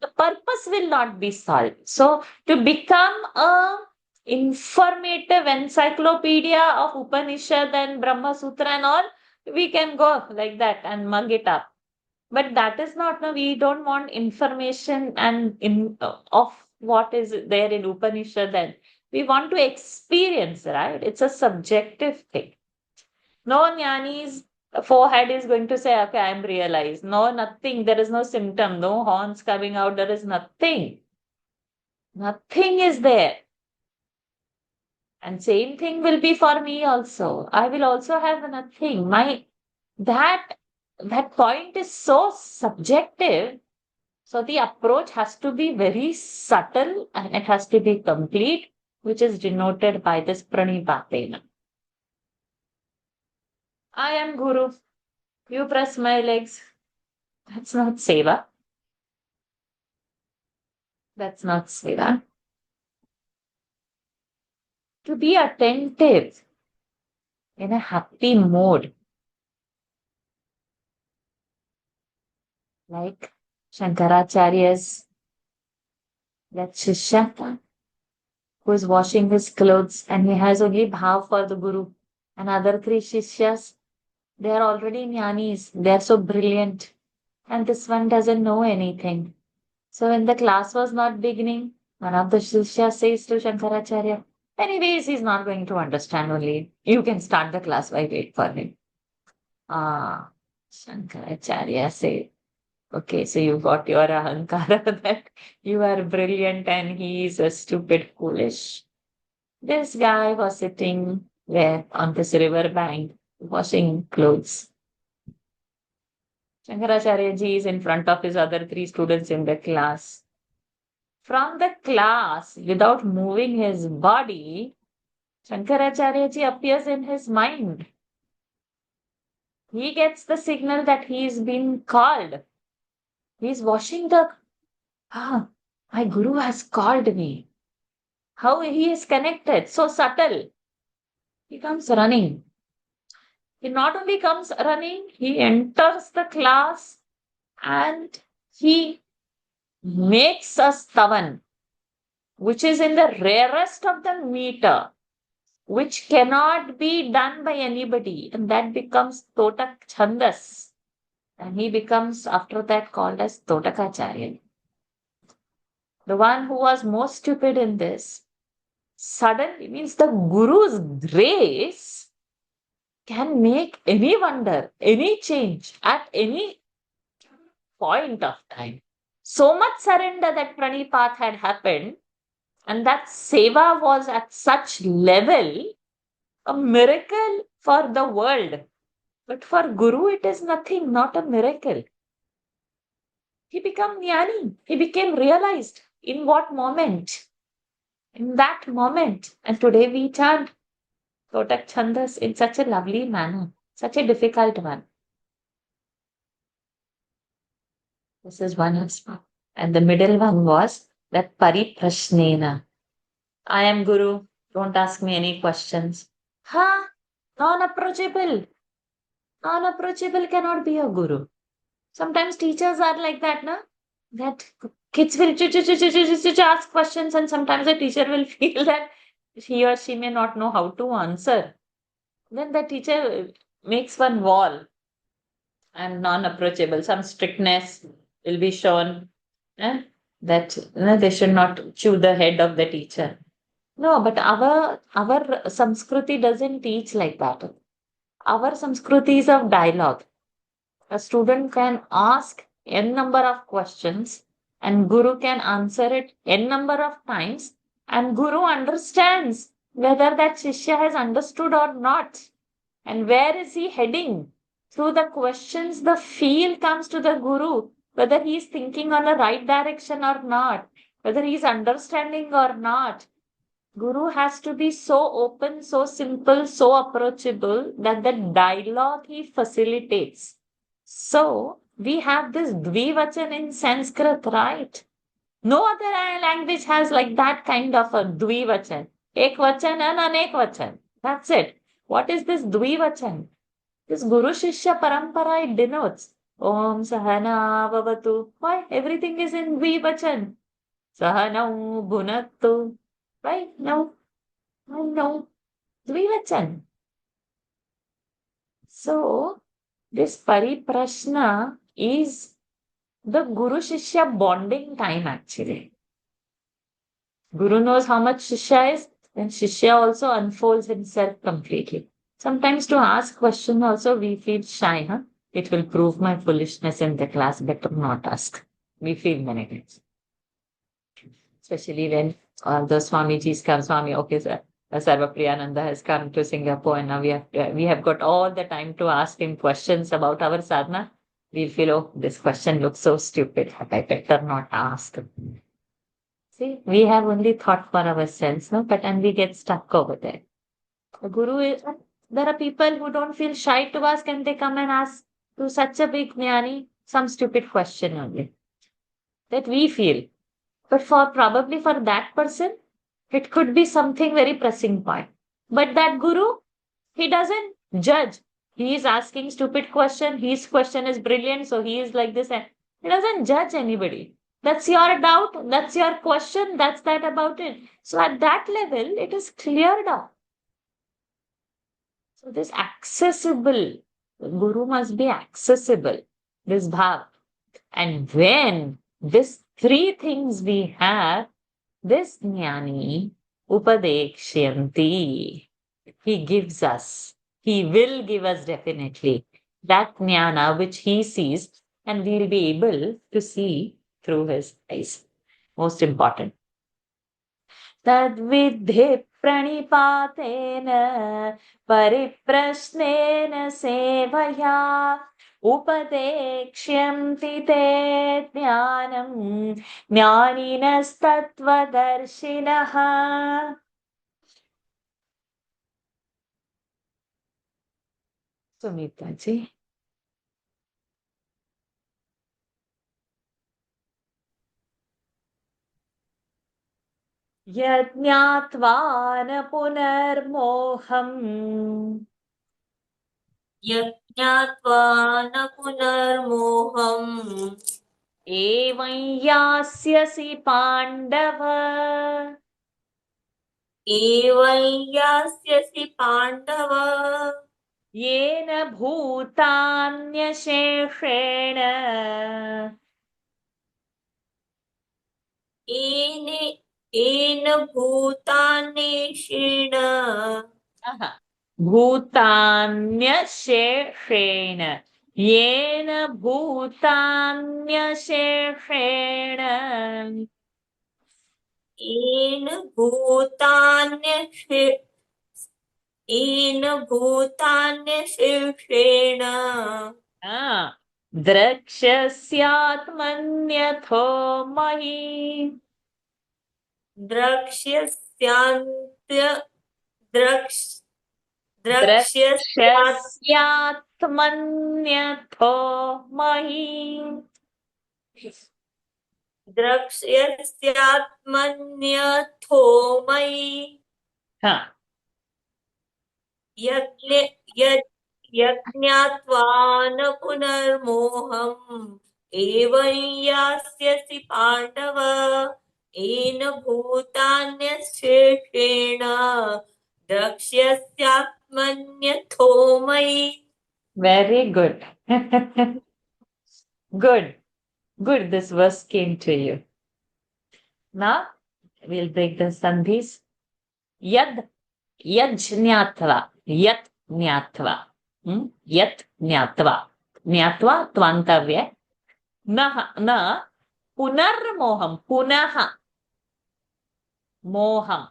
the purpose will not be solved. So to become a informative encyclopedia of Upanishad and Brahma Sutra and all, we can go like that and mug it up. But that is not, no, we don't want information and of what is there in Upanishad. And we want to experience, right? It's a subjective thing. No jnani's forehead is going to say, okay, I'm realized. No, nothing. There is no symptom, no horns coming out. There is nothing. Nothing is there. And same thing will be for me also. I will also have nothing. That point is so subjective. So the approach has to be very subtle and it has to be complete, which is denoted by this pranipatena. I am Guru. You press my legs. That's not seva. That's not seva. To be attentive in a happy mode. Like Shankaracharya's, that Shishya who is washing his clothes and he has only bhav for the Guru. And other 3 Shishyas, they are already jnanis. They are so brilliant. And this one doesn't know anything. So when the class was not beginning, one of the Shishyas says to Shankaracharya, anyways, he's not going to understand only. You can start the class, why wait for him? Shankaracharya said, okay, so you got your ahankara that you are brilliant and he is a stupid, foolish. This guy was sitting there on this river bank washing clothes. Shankaracharya ji is in front of his other 3 students in the class. From the class, without moving his body, Shankaracharya ji appears in his mind. He gets the signal that he is being called. He is washing the... my Guru has called me. How he is connected, so subtle. He comes running. He not only comes running, he enters the class and he makes a stavan, which is in the rarest of the meter, which cannot be done by anybody, and that becomes Totak Chandas. And he becomes after that called as Totakacharya. The one who was most stupid in this, suddenly means the Guru's grace can make any wonder, any change at any point of time. So much surrender that Pranipat had happened, and that seva was at such level, a miracle for the world. But for Guru, it is nothing, not a miracle. He became jnani. He became realized. In what moment? In that moment. And today we chant Totak Chandas in such a lovely manner, such a difficult one. This is one aspect. And the middle one was that Pariprashnena. I am Guru. Don't ask me any questions. Ha! Non-approachable. Non-approachable cannot be a Guru. Sometimes teachers are like that, na? That kids will ask questions, and sometimes the teacher will feel that he or she may not know how to answer. Then the teacher makes one wall and non-approachable. Some strictness will be shown, that they should not chew the head of the teacher. No, but our Samskriti doesn't teach like that. Our Samskriti is of dialogue. A student can ask n number of questions and Guru can answer it n number of times, and Guru understands whether that Shishya has understood or not. And where is he heading? Through the questions, the feel comes to the Guru, whether he is thinking on the right direction or not, whether he is understanding or not. Guru has to be so open, so simple, so approachable that the dialogue he facilitates. So, we have this Dvivachan in Sanskrit, right? No other language has like that kind of a Dvivachan. Ekvachan and Anekvachan. That's it. What is this Dvivachan? This Guru Shishya Parampara, it denotes Om Sahana Bhavatu. Why? Everything is in Dvivachan. Sahanau Bhunattu. Right? No. No. Dvivachan. So, this Pariprashna is the Guru Shishya bonding time actually. Guru knows how much Shishya is, then Shishya also unfolds himself completely. Sometimes to ask question also we feel shy, huh? It will prove my foolishness in the class, better not ask. We feel many times. Especially when the Swamiji's come, Swami, okay sir, Sarva Priyananda has come to Singapore and now we have got all the time to ask him questions about our sadhana. We'll feel, oh, this question looks so stupid, but I better not ask. See, we have only thought for ourselves, no? But and we get stuck over there. The Guru is, there are people who don't feel shy to ask and they come and ask to such a big jnani some stupid question only. That we feel. But probably for that person, it could be something very pressing point. But that Guru, he doesn't judge. He is asking stupid question. His question is brilliant, so he is like this. And he doesn't judge anybody. That's your doubt. That's your question. That's that about it. So at that level, it is cleared up. So this accessible, Guru must be accessible. This bhav. And when these three things we have, this jnani upadekshyanti, he gives us, he will give us definitely that jnana which he sees and we'll be able to see through his eyes. Most important. Tadvidhi pranipatena pariprasnena sevaya उपदेक्ष्यन्ति ते ज्ञानम् ज्ञानिनस्तत्त्वदर्शिनः. सुमिता जी. यज्ञात्वा न पुनर्मोहम् यज्ञात्वा न पुनर्मोहम् एवं यास्यसि पाण्डव एवं यास्यसि पाण्डव येन भूतान्यशेषेण येन येन भूतान्येषेण भूतान्यशेषेण येन भूतान्यशेषेण येन भूतान्यशे येन भूतान्यशेषेण द्रक्ष्यस्यात्मन्यथो मयि द्रक्ष्यस्यान्त्य द्रक्ष द्रक्ष्यस्यात् द्रक्ष्यस्यात्मन्यथो मयि द्रक्ष्यस्यात्मन्यथो मयि हाँ, यज्ञ यज्- यज्ञात्वा न पुनर्मोहम् एवं यास्यसि पाण्डव येन भूतान्यशेषेण द्रक्ष्यस्यात्मन्यथो मयि very good. Good, good. This verse came to you. Now we'll break the sandhis. Yad, yajñatva, yat jnatva, yat jnatva, jnatva tvantavya, na punarmoham, punaha, moham,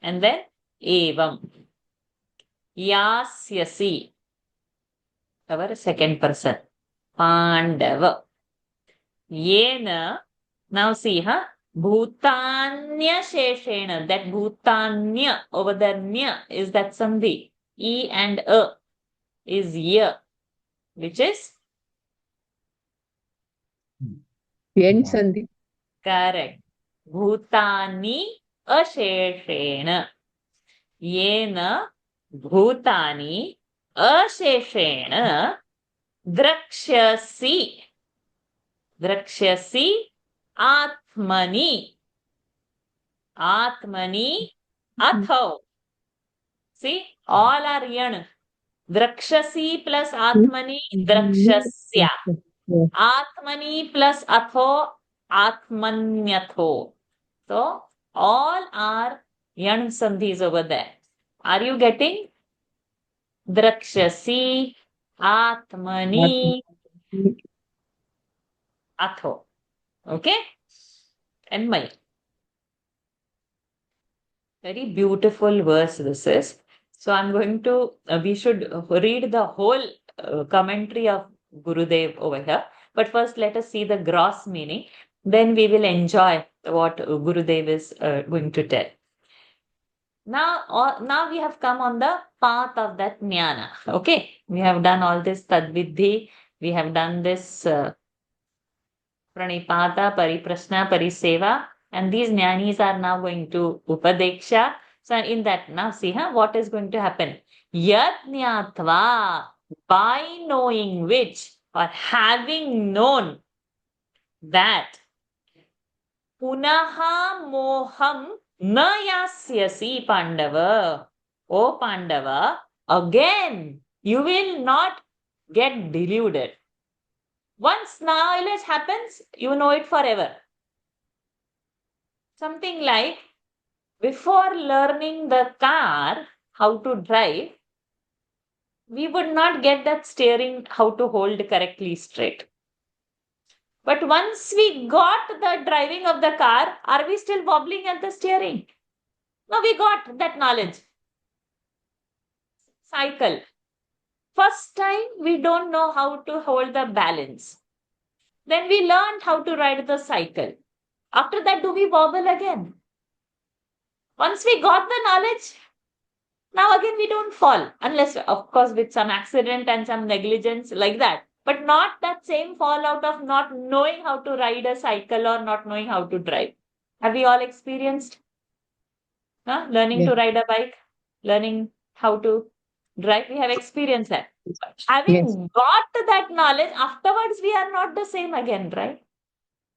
and then evam, yasyasi, our second person, pandava, yena, now see, bhutanya sheshena, that bhutanya, over there, nya is that sandhi, e and a is ya, which is End sandhi. correct. Bhutani asheshena. Yena bhutani asheshena drakshyasi. Drakshyasi atmani. Atmani atho. See, all are yan. Drakshasi plus atmani drakshasya. Atmani plus atho atmanyatho. So all are yan sandhis over there. Are you getting? Drakshasi, atmani, atho. Okay? And my. Very beautiful verse this is. So I'm going to, we should read the whole commentary of Gurudev over here. But first let us see the gross meaning. Then we will enjoy what Gurudev is going to tell. Now we have come on the path of that jnana. Okay, we have done all this tadviddhi. We have done this pranipata, pariprashna, pariseva, and these jnanis are now going to upadeksha. So in that, now see, what is going to happen? Yat jnatva, by knowing which or having known that punaha moham na yasyasi Pandava. O Pandava, again you will not get deluded. Once knowledge happens, you know it forever. Something like before learning the car, how to drive, we would not get that steering, how to hold correctly straight. But once we got the driving of the car, are we still wobbling at the steering? No, we got that knowledge. Cycle. First time, we don't know how to hold the balance. Then we learned how to ride the cycle. After that, do we wobble again? Once we got the knowledge, now again we don't fall. Unless, of course, with some accident and some negligence like that. But not that same fall out of not knowing how to ride a cycle or not knowing how to drive. Have we all experienced? Learning to ride a bike, learning how to right? We have experienced that. Having got that knowledge, afterwards we are not the same again, right?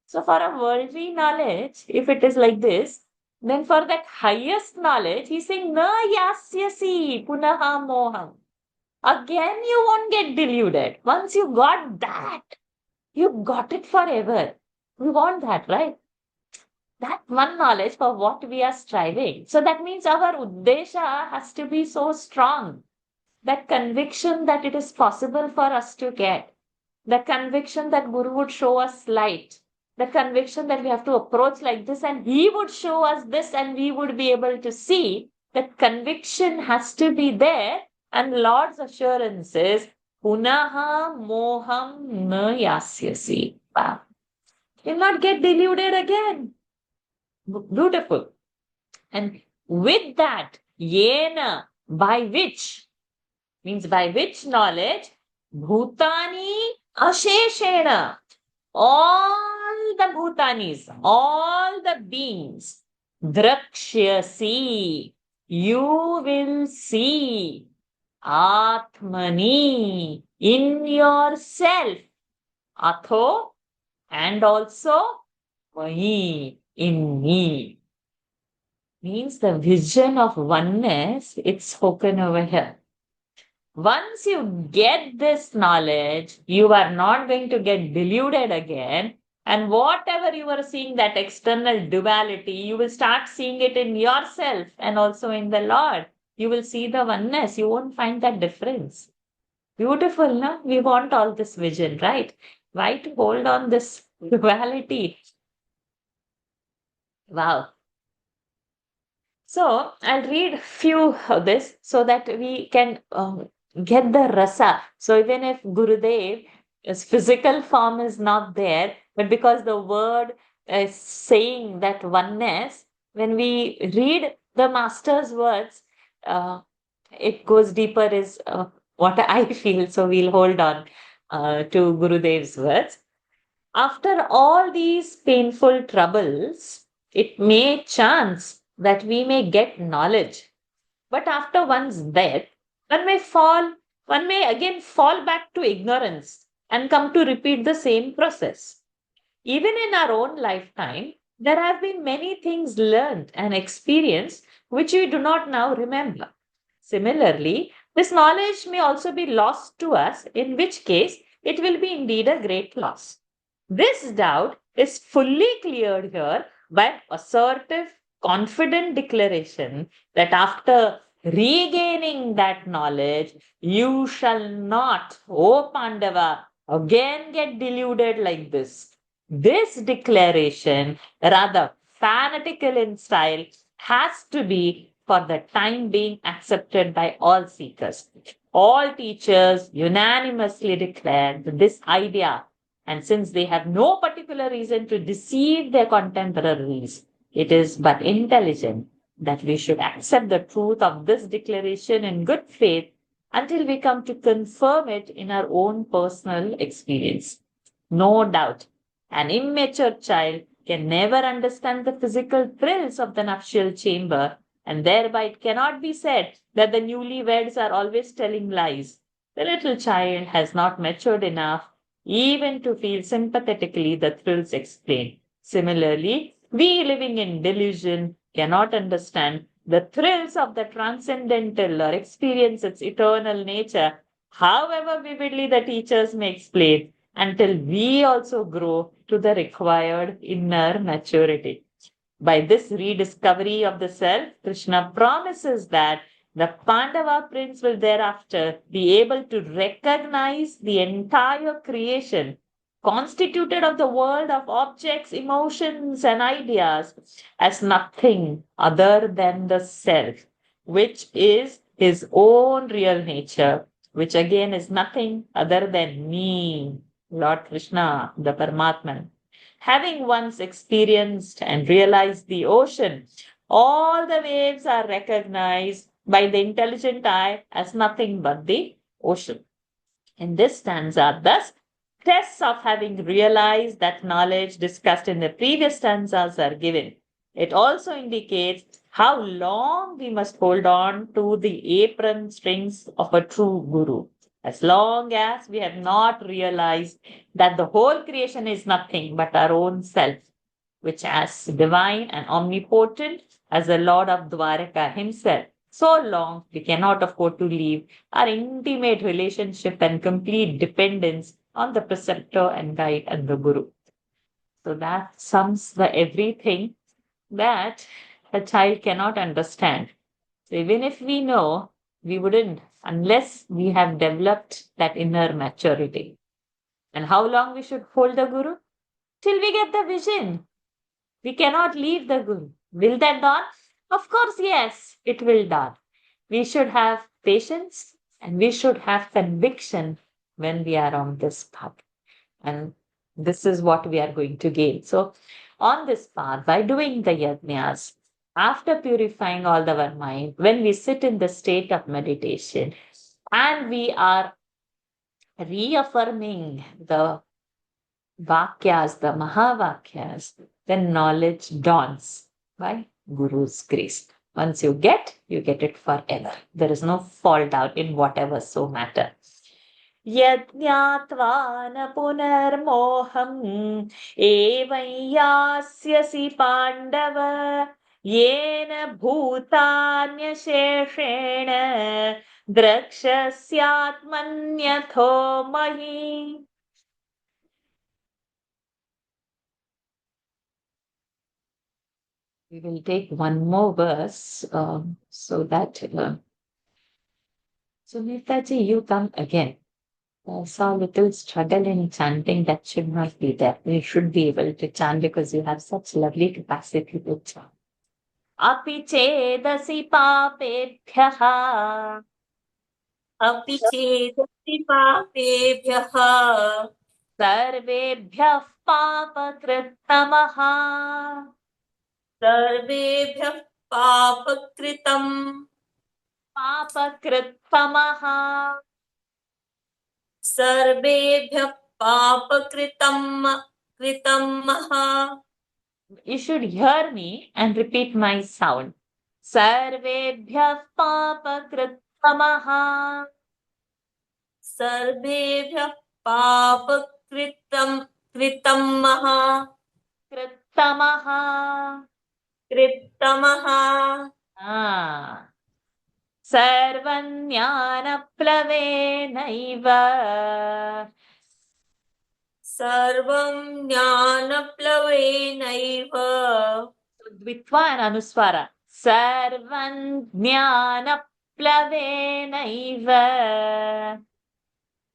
So for a worldly knowledge, if it is like this, then for that highest knowledge, he's saying, na yasyasi punaha moham. Again, you won't get deluded. Once you got that, you got it forever. We want that, right? That one knowledge for what we are striving. So that means our uddesha has to be so strong. That conviction that it is possible for us to get. The conviction that Guru would show us light. The conviction that we have to approach like this and he would show us this and we would be able to see. That conviction has to be there. And Lord's assurance is, Punaha moham na yasyasi. Wow. You'll not get deluded again. Beautiful. And with that, yena, by which, means by which knowledge, bhutani asheshena, all the bhutanis, all the beings, drakshyasi, you will see, atmani, in yourself, atho, and also mahi, in me. Means the vision of oneness, it's spoken over here. Once you get this knowledge, you are not going to get deluded again. And whatever you are seeing, that external duality, you will start seeing it in yourself and also in the Lord. You will see the oneness. You won't find that difference. Beautiful, no? We want all this vision, right? Why to hold on this duality? Wow. So I'll read few of this so that we can get the rasa. So even if Gurudev, his physical form is not there, but because the word is saying that oneness, when we read the master's words, it goes deeper is what I feel. So we'll hold on to Gurudev's words. After all these painful troubles, it may chance that we may get knowledge. But after one's death, one may again fall back to ignorance and come to repeat the same process. Even in our own lifetime, there have been many things learned and experienced which we do not now remember. Similarly, this knowledge may also be lost to us, in which case it will be indeed a great loss. This doubt is fully cleared here by assertive, confident declaration that after regaining that knowledge, you shall not, O Pandava, again get deluded like this. This declaration, rather fanatical in style, has to be for the time being accepted by all seekers. All teachers unanimously declare that this idea, and since they have no particular reason to deceive their contemporaries, it is but intelligent that we should accept the truth of this declaration in good faith until we come to confirm it in our own personal experience. No doubt, an immature child can never understand the physical thrills of the nuptial chamber, and thereby it cannot be said that the newlyweds are always telling lies. The little child has not matured enough even to feel sympathetically the thrills explained. Similarly, we living in delusion cannot understand the thrills of the transcendental or experience its eternal nature, however vividly the teachers may explain, until we also grow to the required inner maturity. By this rediscovery of the self, Krishna promises that the Pandava prince will thereafter be able to recognize the entire creation constituted of the world of objects, emotions, and ideas as nothing other than the self, which is his own real nature, which again is nothing other than me, Lord Krishna, the Paramatman. Having once experienced and realized the ocean, all the waves are recognized by the intelligent eye as nothing but the ocean. In this stanza, thus, tests of having realized that knowledge discussed in the previous stanzas are given. It also indicates how long we must hold on to the apron strings of a true guru. As long as we have not realized that the whole creation is nothing but our own self, which as divine and omnipotent as the Lord of Dwaraka himself, so long we cannot afford to leave our intimate relationship and complete dependence on the preceptor and guide and the guru. So that sums the everything that a child cannot understand. So even if we know, we wouldn't unless we have developed that inner maturity. And how long we should hold the guru? Till we get the vision. We cannot leave the guru. Will that dawn? Of course, yes, it will dawn. We should have patience and we should have conviction when we are on this path. And this is what we are going to gain. So, on this path, by doing the yajnas, after purifying all our mind, when we sit in the state of meditation and we are reaffirming the Vakyas, the Mahavakyas, then knowledge dawns by Guru's grace. Once you get it forever. There is no fall down in whatever so matter. यज्ञात्वा न पुनर्मोहम् एवं यास्यसि पाण्डव येन भूतान्यशेषेण द्रक्ष्यस्यात्मन्यथो महि. We will take one more verse so that so Netaji, you come again. I saw a little struggle in chanting that should not be there. You should be able to chant because you have such lovely capacity to chant. Api chedasi papebhyah अपि चेदपि पापेभ्यः sarvebhyah papakritamah सर्वेभ्यः पापकृतम् papakritamah. सर्वेभ्यः कृतमः. You should hear me and repeat my sound. Sarvebhyah papakritamah. सर्वेभ्यः कृतमः. कृतमः. सर्वज्ञानप्लवेनैव सर्वं ज्ञानप्लवेनैव द्वित्वा and anuswara. सर्वज्ञानप्लवेनैव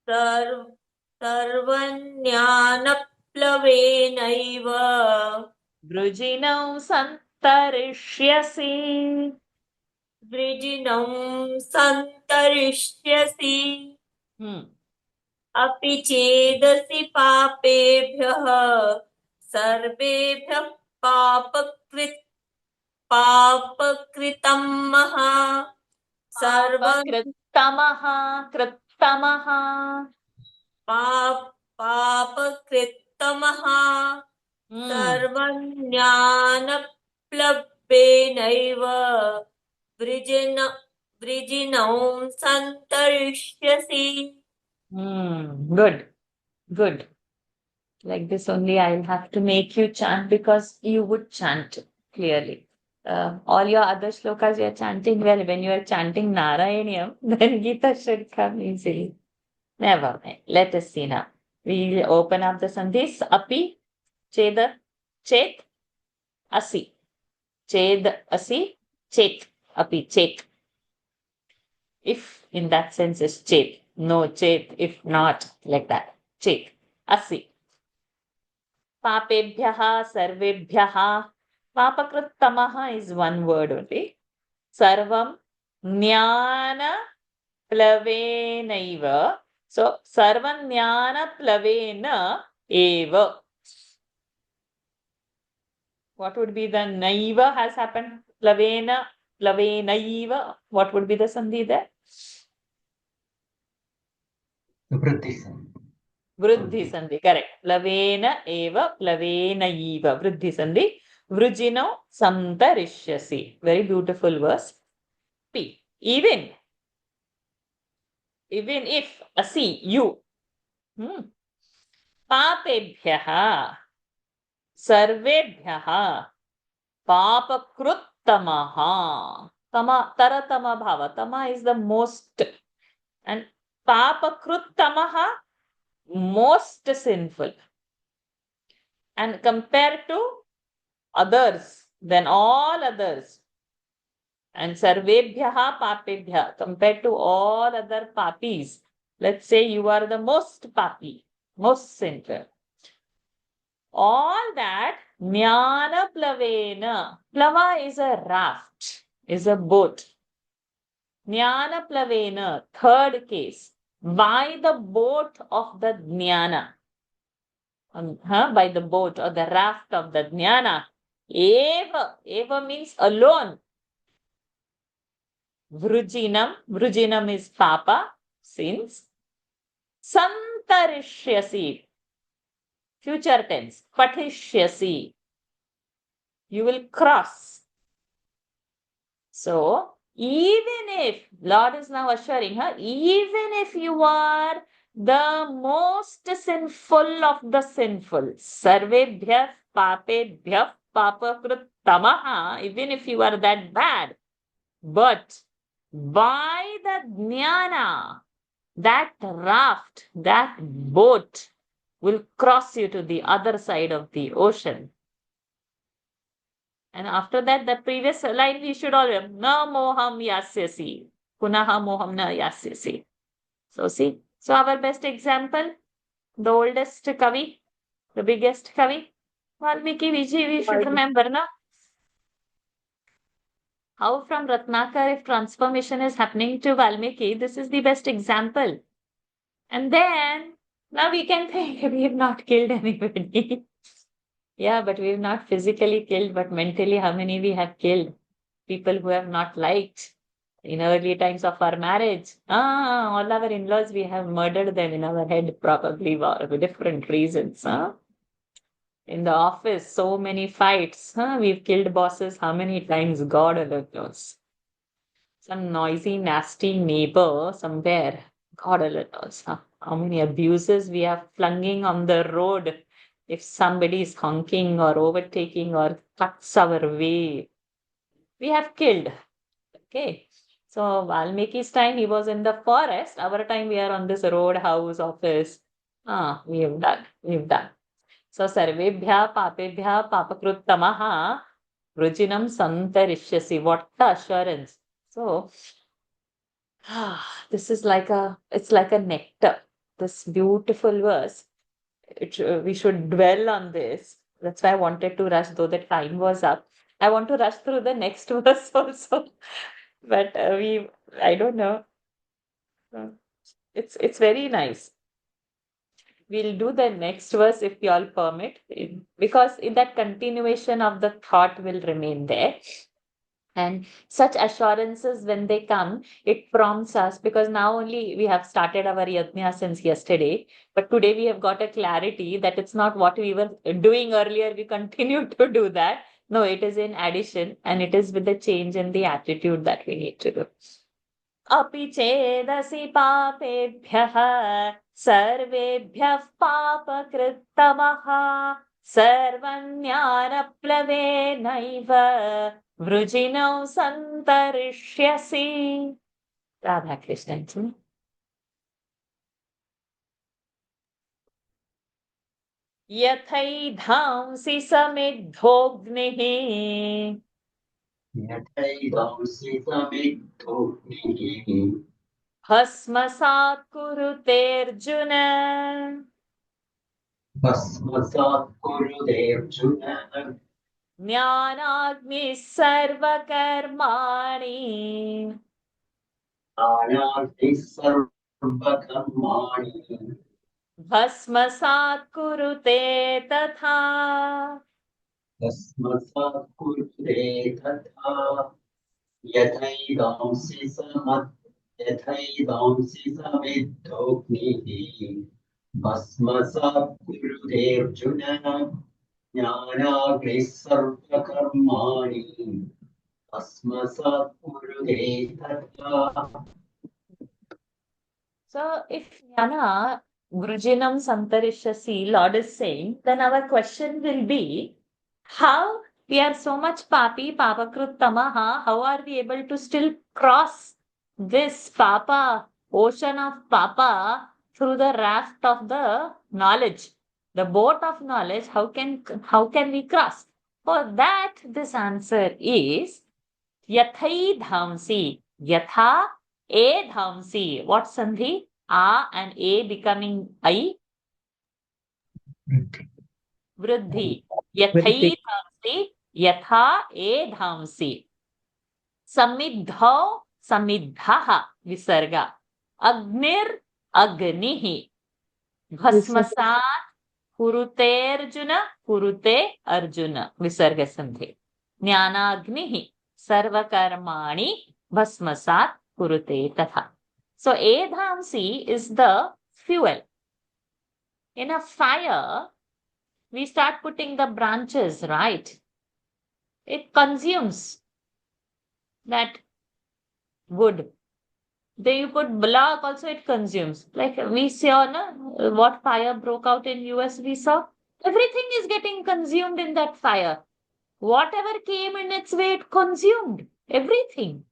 सर्वज्ञानप्लवेनैव वृजिनौ सन्तरिष्यसि. वृजिनं सन्तरिष्यसि. अपि चेदसि पापेभ्यः सर्वेभ्यः पापकृतमः. कृतमः पापकृतमः सर्वं ज्ञानप्लवेनैव वृजिनौ सन्तरिष्यसि. Good. Like this only I'll have to make you chant because you would chant clearly. All your other shlokas you're chanting well. When you are chanting Narayanyam, then Gita should come easily. Never mind. Let us see now. We'll open up the sandhis. Api, Cheda, Chet, Asi. Ched, Asi, Chet, Api, Chet. If in that sense is Chet. No Chet, if not, like that. Chet, Asi. Papebhyaha, Sarvebhyaha. Papakrittamaha is one word only. Sarvam Jnana Plavenaiva. So, Sarvam Jnana Plavena Eva. What would be the Naiva has happened? Plavenaiva. What would be the Sandhi there? Vriddhi Sandhi, correct. Plavena eva, plavena eva. Vriddhi Sandhi. Vrujino santarishyasi. Very beautiful verse. P. Even if, asi, you. Papebhyaha. Sarvebhyaha. Papakruttamaha. Taratama bhava. Tama is the most. And papakruttamaha, most sinful. And compared to others, then all others. And sarvebhyaha papebhya, compared to all other papis. Let's say you are the most papi, most sinful. All that jnana plavena. Plava is a raft, is a boat. Jnana plavena, third case. By the boat of the jnana. By the boat or the raft of the jnana. Eva means alone. Vrujinam is papa, sins. Santarishyasi, future tense. Patishyasi, you will cross. So, even if, Lord is now assuring her, even if you are the most sinful of the sinful, sarvebhyah papebhyah papakruttamaha, even if you are that bad, but by the jnana, that raft, that boat will cross you to the other side of the ocean. And after that, the previous line we should all remember, na moham yasyasi, punaha moham na yasyasi. So see, so our best example, the oldest Kavi, the biggest Kavi, Valmiki Vijay, we should remember, na? How from Ratnakar, if transformation is happening to Valmiki, this is the best example. And then, now we can think we have not killed anybody. Yeah, but we have not physically killed, but mentally, how many we have killed? People who have not liked in early times of our marriage. All our in-laws, we have murdered them in our head, probably for different reasons. In the office, so many fights. We've killed bosses how many times? God alone knows. Some noisy, nasty neighbor somewhere. God alone knows. How many abuses we have flunging on the road if somebody is honking or overtaking or cuts our way. We have killed. Okay. So Valmiki's time, he was in the forest. Our time, we are on this road, house, office. We have done. So sarvebhya papebhya papakruttamaha vrujinam santarishyasi. What the assurance. So this is it's like a nectar. This beautiful verse. We should dwell on this. That's why I wanted to rush, though the time was up. I want to rush through the next verse also, but I don't know. It's very nice. We'll do the next verse if you all permit, because in that continuation of the thought will remain there. And such assurances, when they come, it prompts us, because now only we have started our yajna since yesterday, but today we have got a clarity that it's not what we were doing earlier, we continue to do that. No, it is in addition, and it is with the change in the attitude that we need to do. Api chedasi papebhyah sarvebhyah papakrittamaha sarvanyanaplavenaiva vrujinau santarishyasi. Radha Krishna. Yathai samidhognihi यथैवांसि समिद्धोऽग्निः bhasmasat kuruterjuna भस्मसात् कुरुतेऽर्जुन ज्ञानाग्नि सर्वकर्माणि ज्ञानाग्निः सर्वकर्माणि भस्मसात् कुरुते तथा भस्मसात् कुरुते तथा यथैवांसि समिद्धोऽग्निः भस्मसात् कुरुतेऽर्जुन ज्ञानाग्निः सर्वकर्माणि भस्मसात् कुरुते तथा. So if Jnana Grujinam Santarishasi, Lord is saying, then our question will be, how we are so much papi, papakrut tamaha, how are we able to still cross this papa, ocean of papa, through the raft of the knowledge, the boat of knowledge, how can we cross? For that, this answer is Yathai dhamsi. Yatha a dhamsi. What sandhi? A and a becoming I. Vriddhi. Yathai Vriddhi. dhamsi. Yatha a dhamsi. Samidhau samidhaha. Visarga. Agnir agnihi. Bhasmasat kurute arjuna kurute arjuna. Visarga sandhi. Jnanagnihi. Sarvakarmani bhasmasat kurute tatha. So Edhamsi is the fuel. In a fire, we start putting the branches, right? It consumes that wood. Then you put block, also it consumes. Like we saw, no? What fire broke out in US, we saw. Everything is getting consumed in that fire. Whatever came in its way, it consumed everything.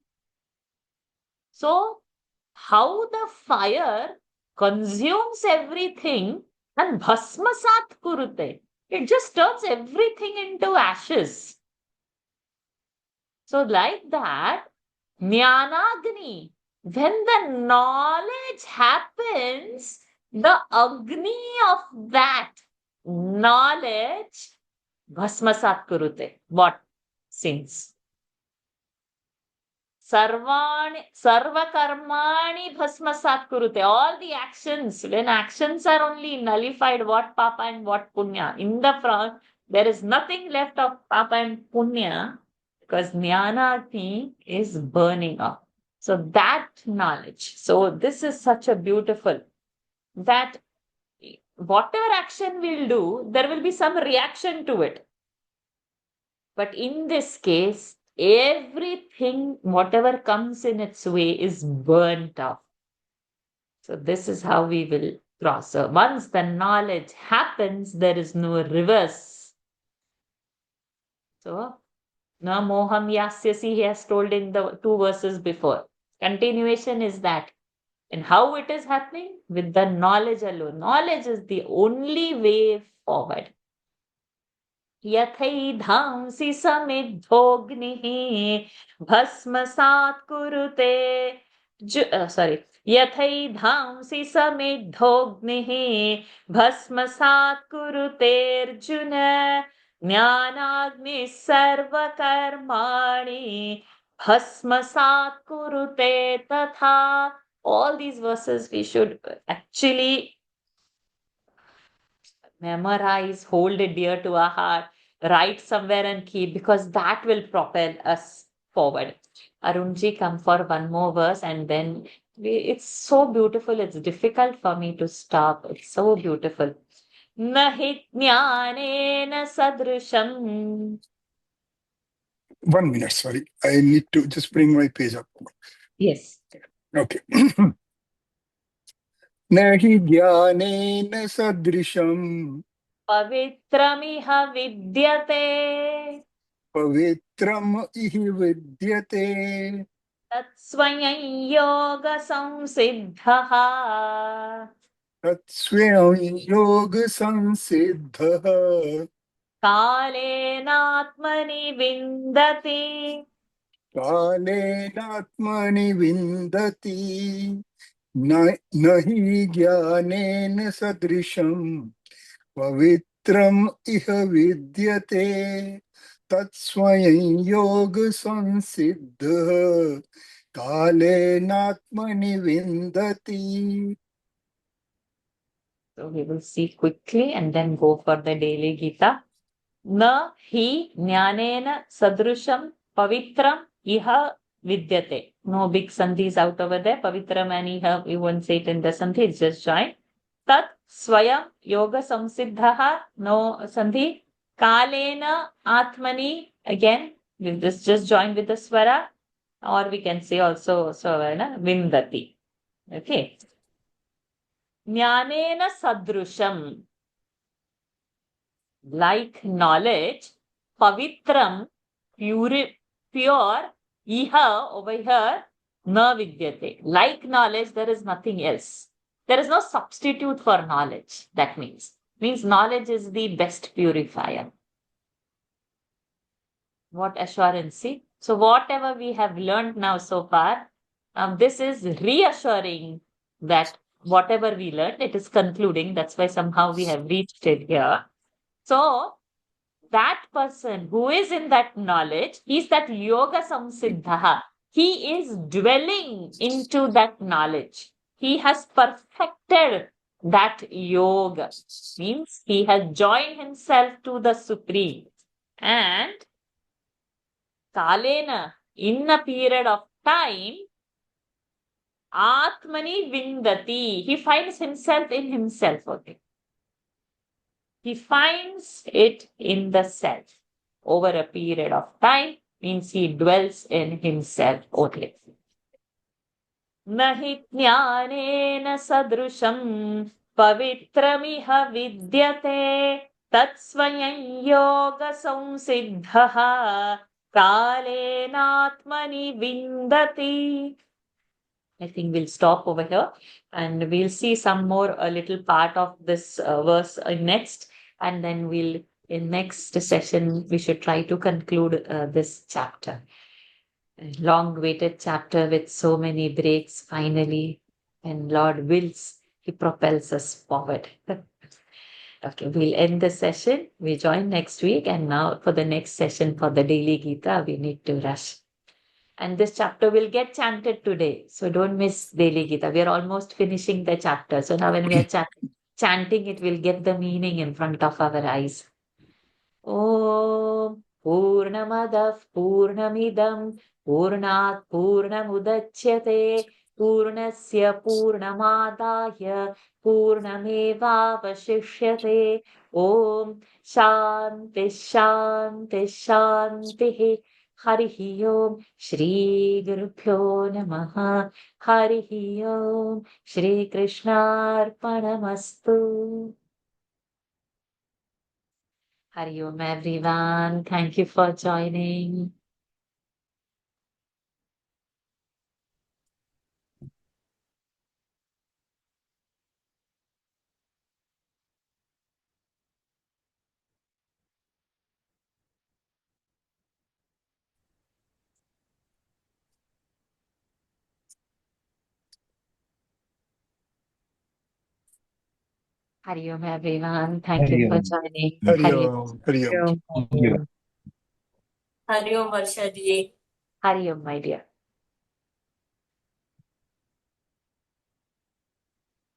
So, how the fire consumes everything and bhasmasat kurute. It just turns everything into ashes. So, like that, jnanagni, when the knowledge happens, the agni of that knowledge bhasmasat kurute. What? Sins. Sarva karmani bhasmasat kurute. All the actions, when actions are only nullified, what papa and what punya. In the front, there is nothing left of papa and punya because jnanati is burning up. So that knowledge. So this is such a beautiful that whatever action we'll do, there will be some reaction to it. But in this case, everything, whatever comes in its way, is burnt off. So this is how we will cross. So once the knowledge happens, there is no reverse. So, na moham yasyasi, he has told in the 2 verses before. Continuation is that. And how it is happening? With the knowledge alone. Knowledge is the only way forward. यथैधांसि समिद्धोऽग्निः भस्मसात् कुरुते यथैधांसि समिद्धोऽग्निः भस्मसात् कुरुतेऽर्जुन ज्ञानाग्निः सर्वकर्माणि भस्मसात् कुरुते तथा. All these verses we should actually memorize, hold it dear to our heart, write somewhere and keep, because that will propel us forward. Arunji, come for one more verse and then it's so beautiful. It's difficult for me to stop. It's so beautiful. Nahi jnanena sadrusham. 1 minute, sorry. I need to just bring my page up. Yes. Okay. Nahi jnanena sadrisham Pavitramiha vidyate. pavitram ihi vidyate Tatsvayam yoga samsiddhaha. tatsvayam yoga sansiddha कालेनात्मनि विन्दति. कालेनात्मनि विन्दति नहि ज्ञानेन सदृशं पवित्रम् इह विद्यते तत्स्वयं योग संसिद्धः कालेनात्मनि विन्दति. So we will see quickly and then go for the daily Gita. Na hi jnanena sadrusham pavitram iha vidyate. No big sandhis out over there. Pavitram and iha, we won't say it in the sandhi, it's just join. Tat swayam yoga samsiddhaha, no sandhi. Kalena Atmani, again, this just join with the swara, or we can say also Savarna Vindati. Okay. Jnanena Sadrusham, like knowledge, Pavitram, pure, Iha over here, na vidyate. Like knowledge, there is nothing else. There is no substitute for knowledge. That means knowledge is the best purifier. What assurance? See? So whatever we have learned now so far, this is reassuring that whatever we learned, it is concluding. That's why somehow we have reached it here. So that person who is in that knowledge, is that yoga samsiddha. He is dwelling into that knowledge. He has perfected that yoga. Means he has joined himself to the Supreme. And Kalena, in a period of time, Atmani Vindati, he finds himself in himself. Okay. He finds it in the self. Over a period of time, means he dwells in himself only. Nahi jnanena sadrusham pavitramiha vidyate tatsvayam yoga samsiddhaha kalenatmani vindati. I think we'll stop over here and we'll see some more, a little part of this verse next. And then in next session, we should try to conclude this chapter. A long-awaited chapter with so many breaks finally. And Lord wills, He propels us forward. Okay, we'll end the session. We join next week. And now for the next session for the daily Gita, we need to rush. And this chapter will get chanted today. So don't miss Daily Gita. We are almost finishing the chapter. So now when we are chanting, it will get the meaning in front of our eyes. Om Purnamadav Purnamidam Purnat Purnamudachyate Purnasya Purnamadaya Purnamevavashishyate. Om Shanti Shanti Shanti. Harihi Om Shri Gurubhyo Namaha. Harihi Om Shri Krishnarpanamastu. Hari Om everyone. Thank you for joining. Hari Om everyone. Thank you for joining. Hari Hari Om, Hari Om. Om. Hariom Varsha ji. Hari Om, my dear.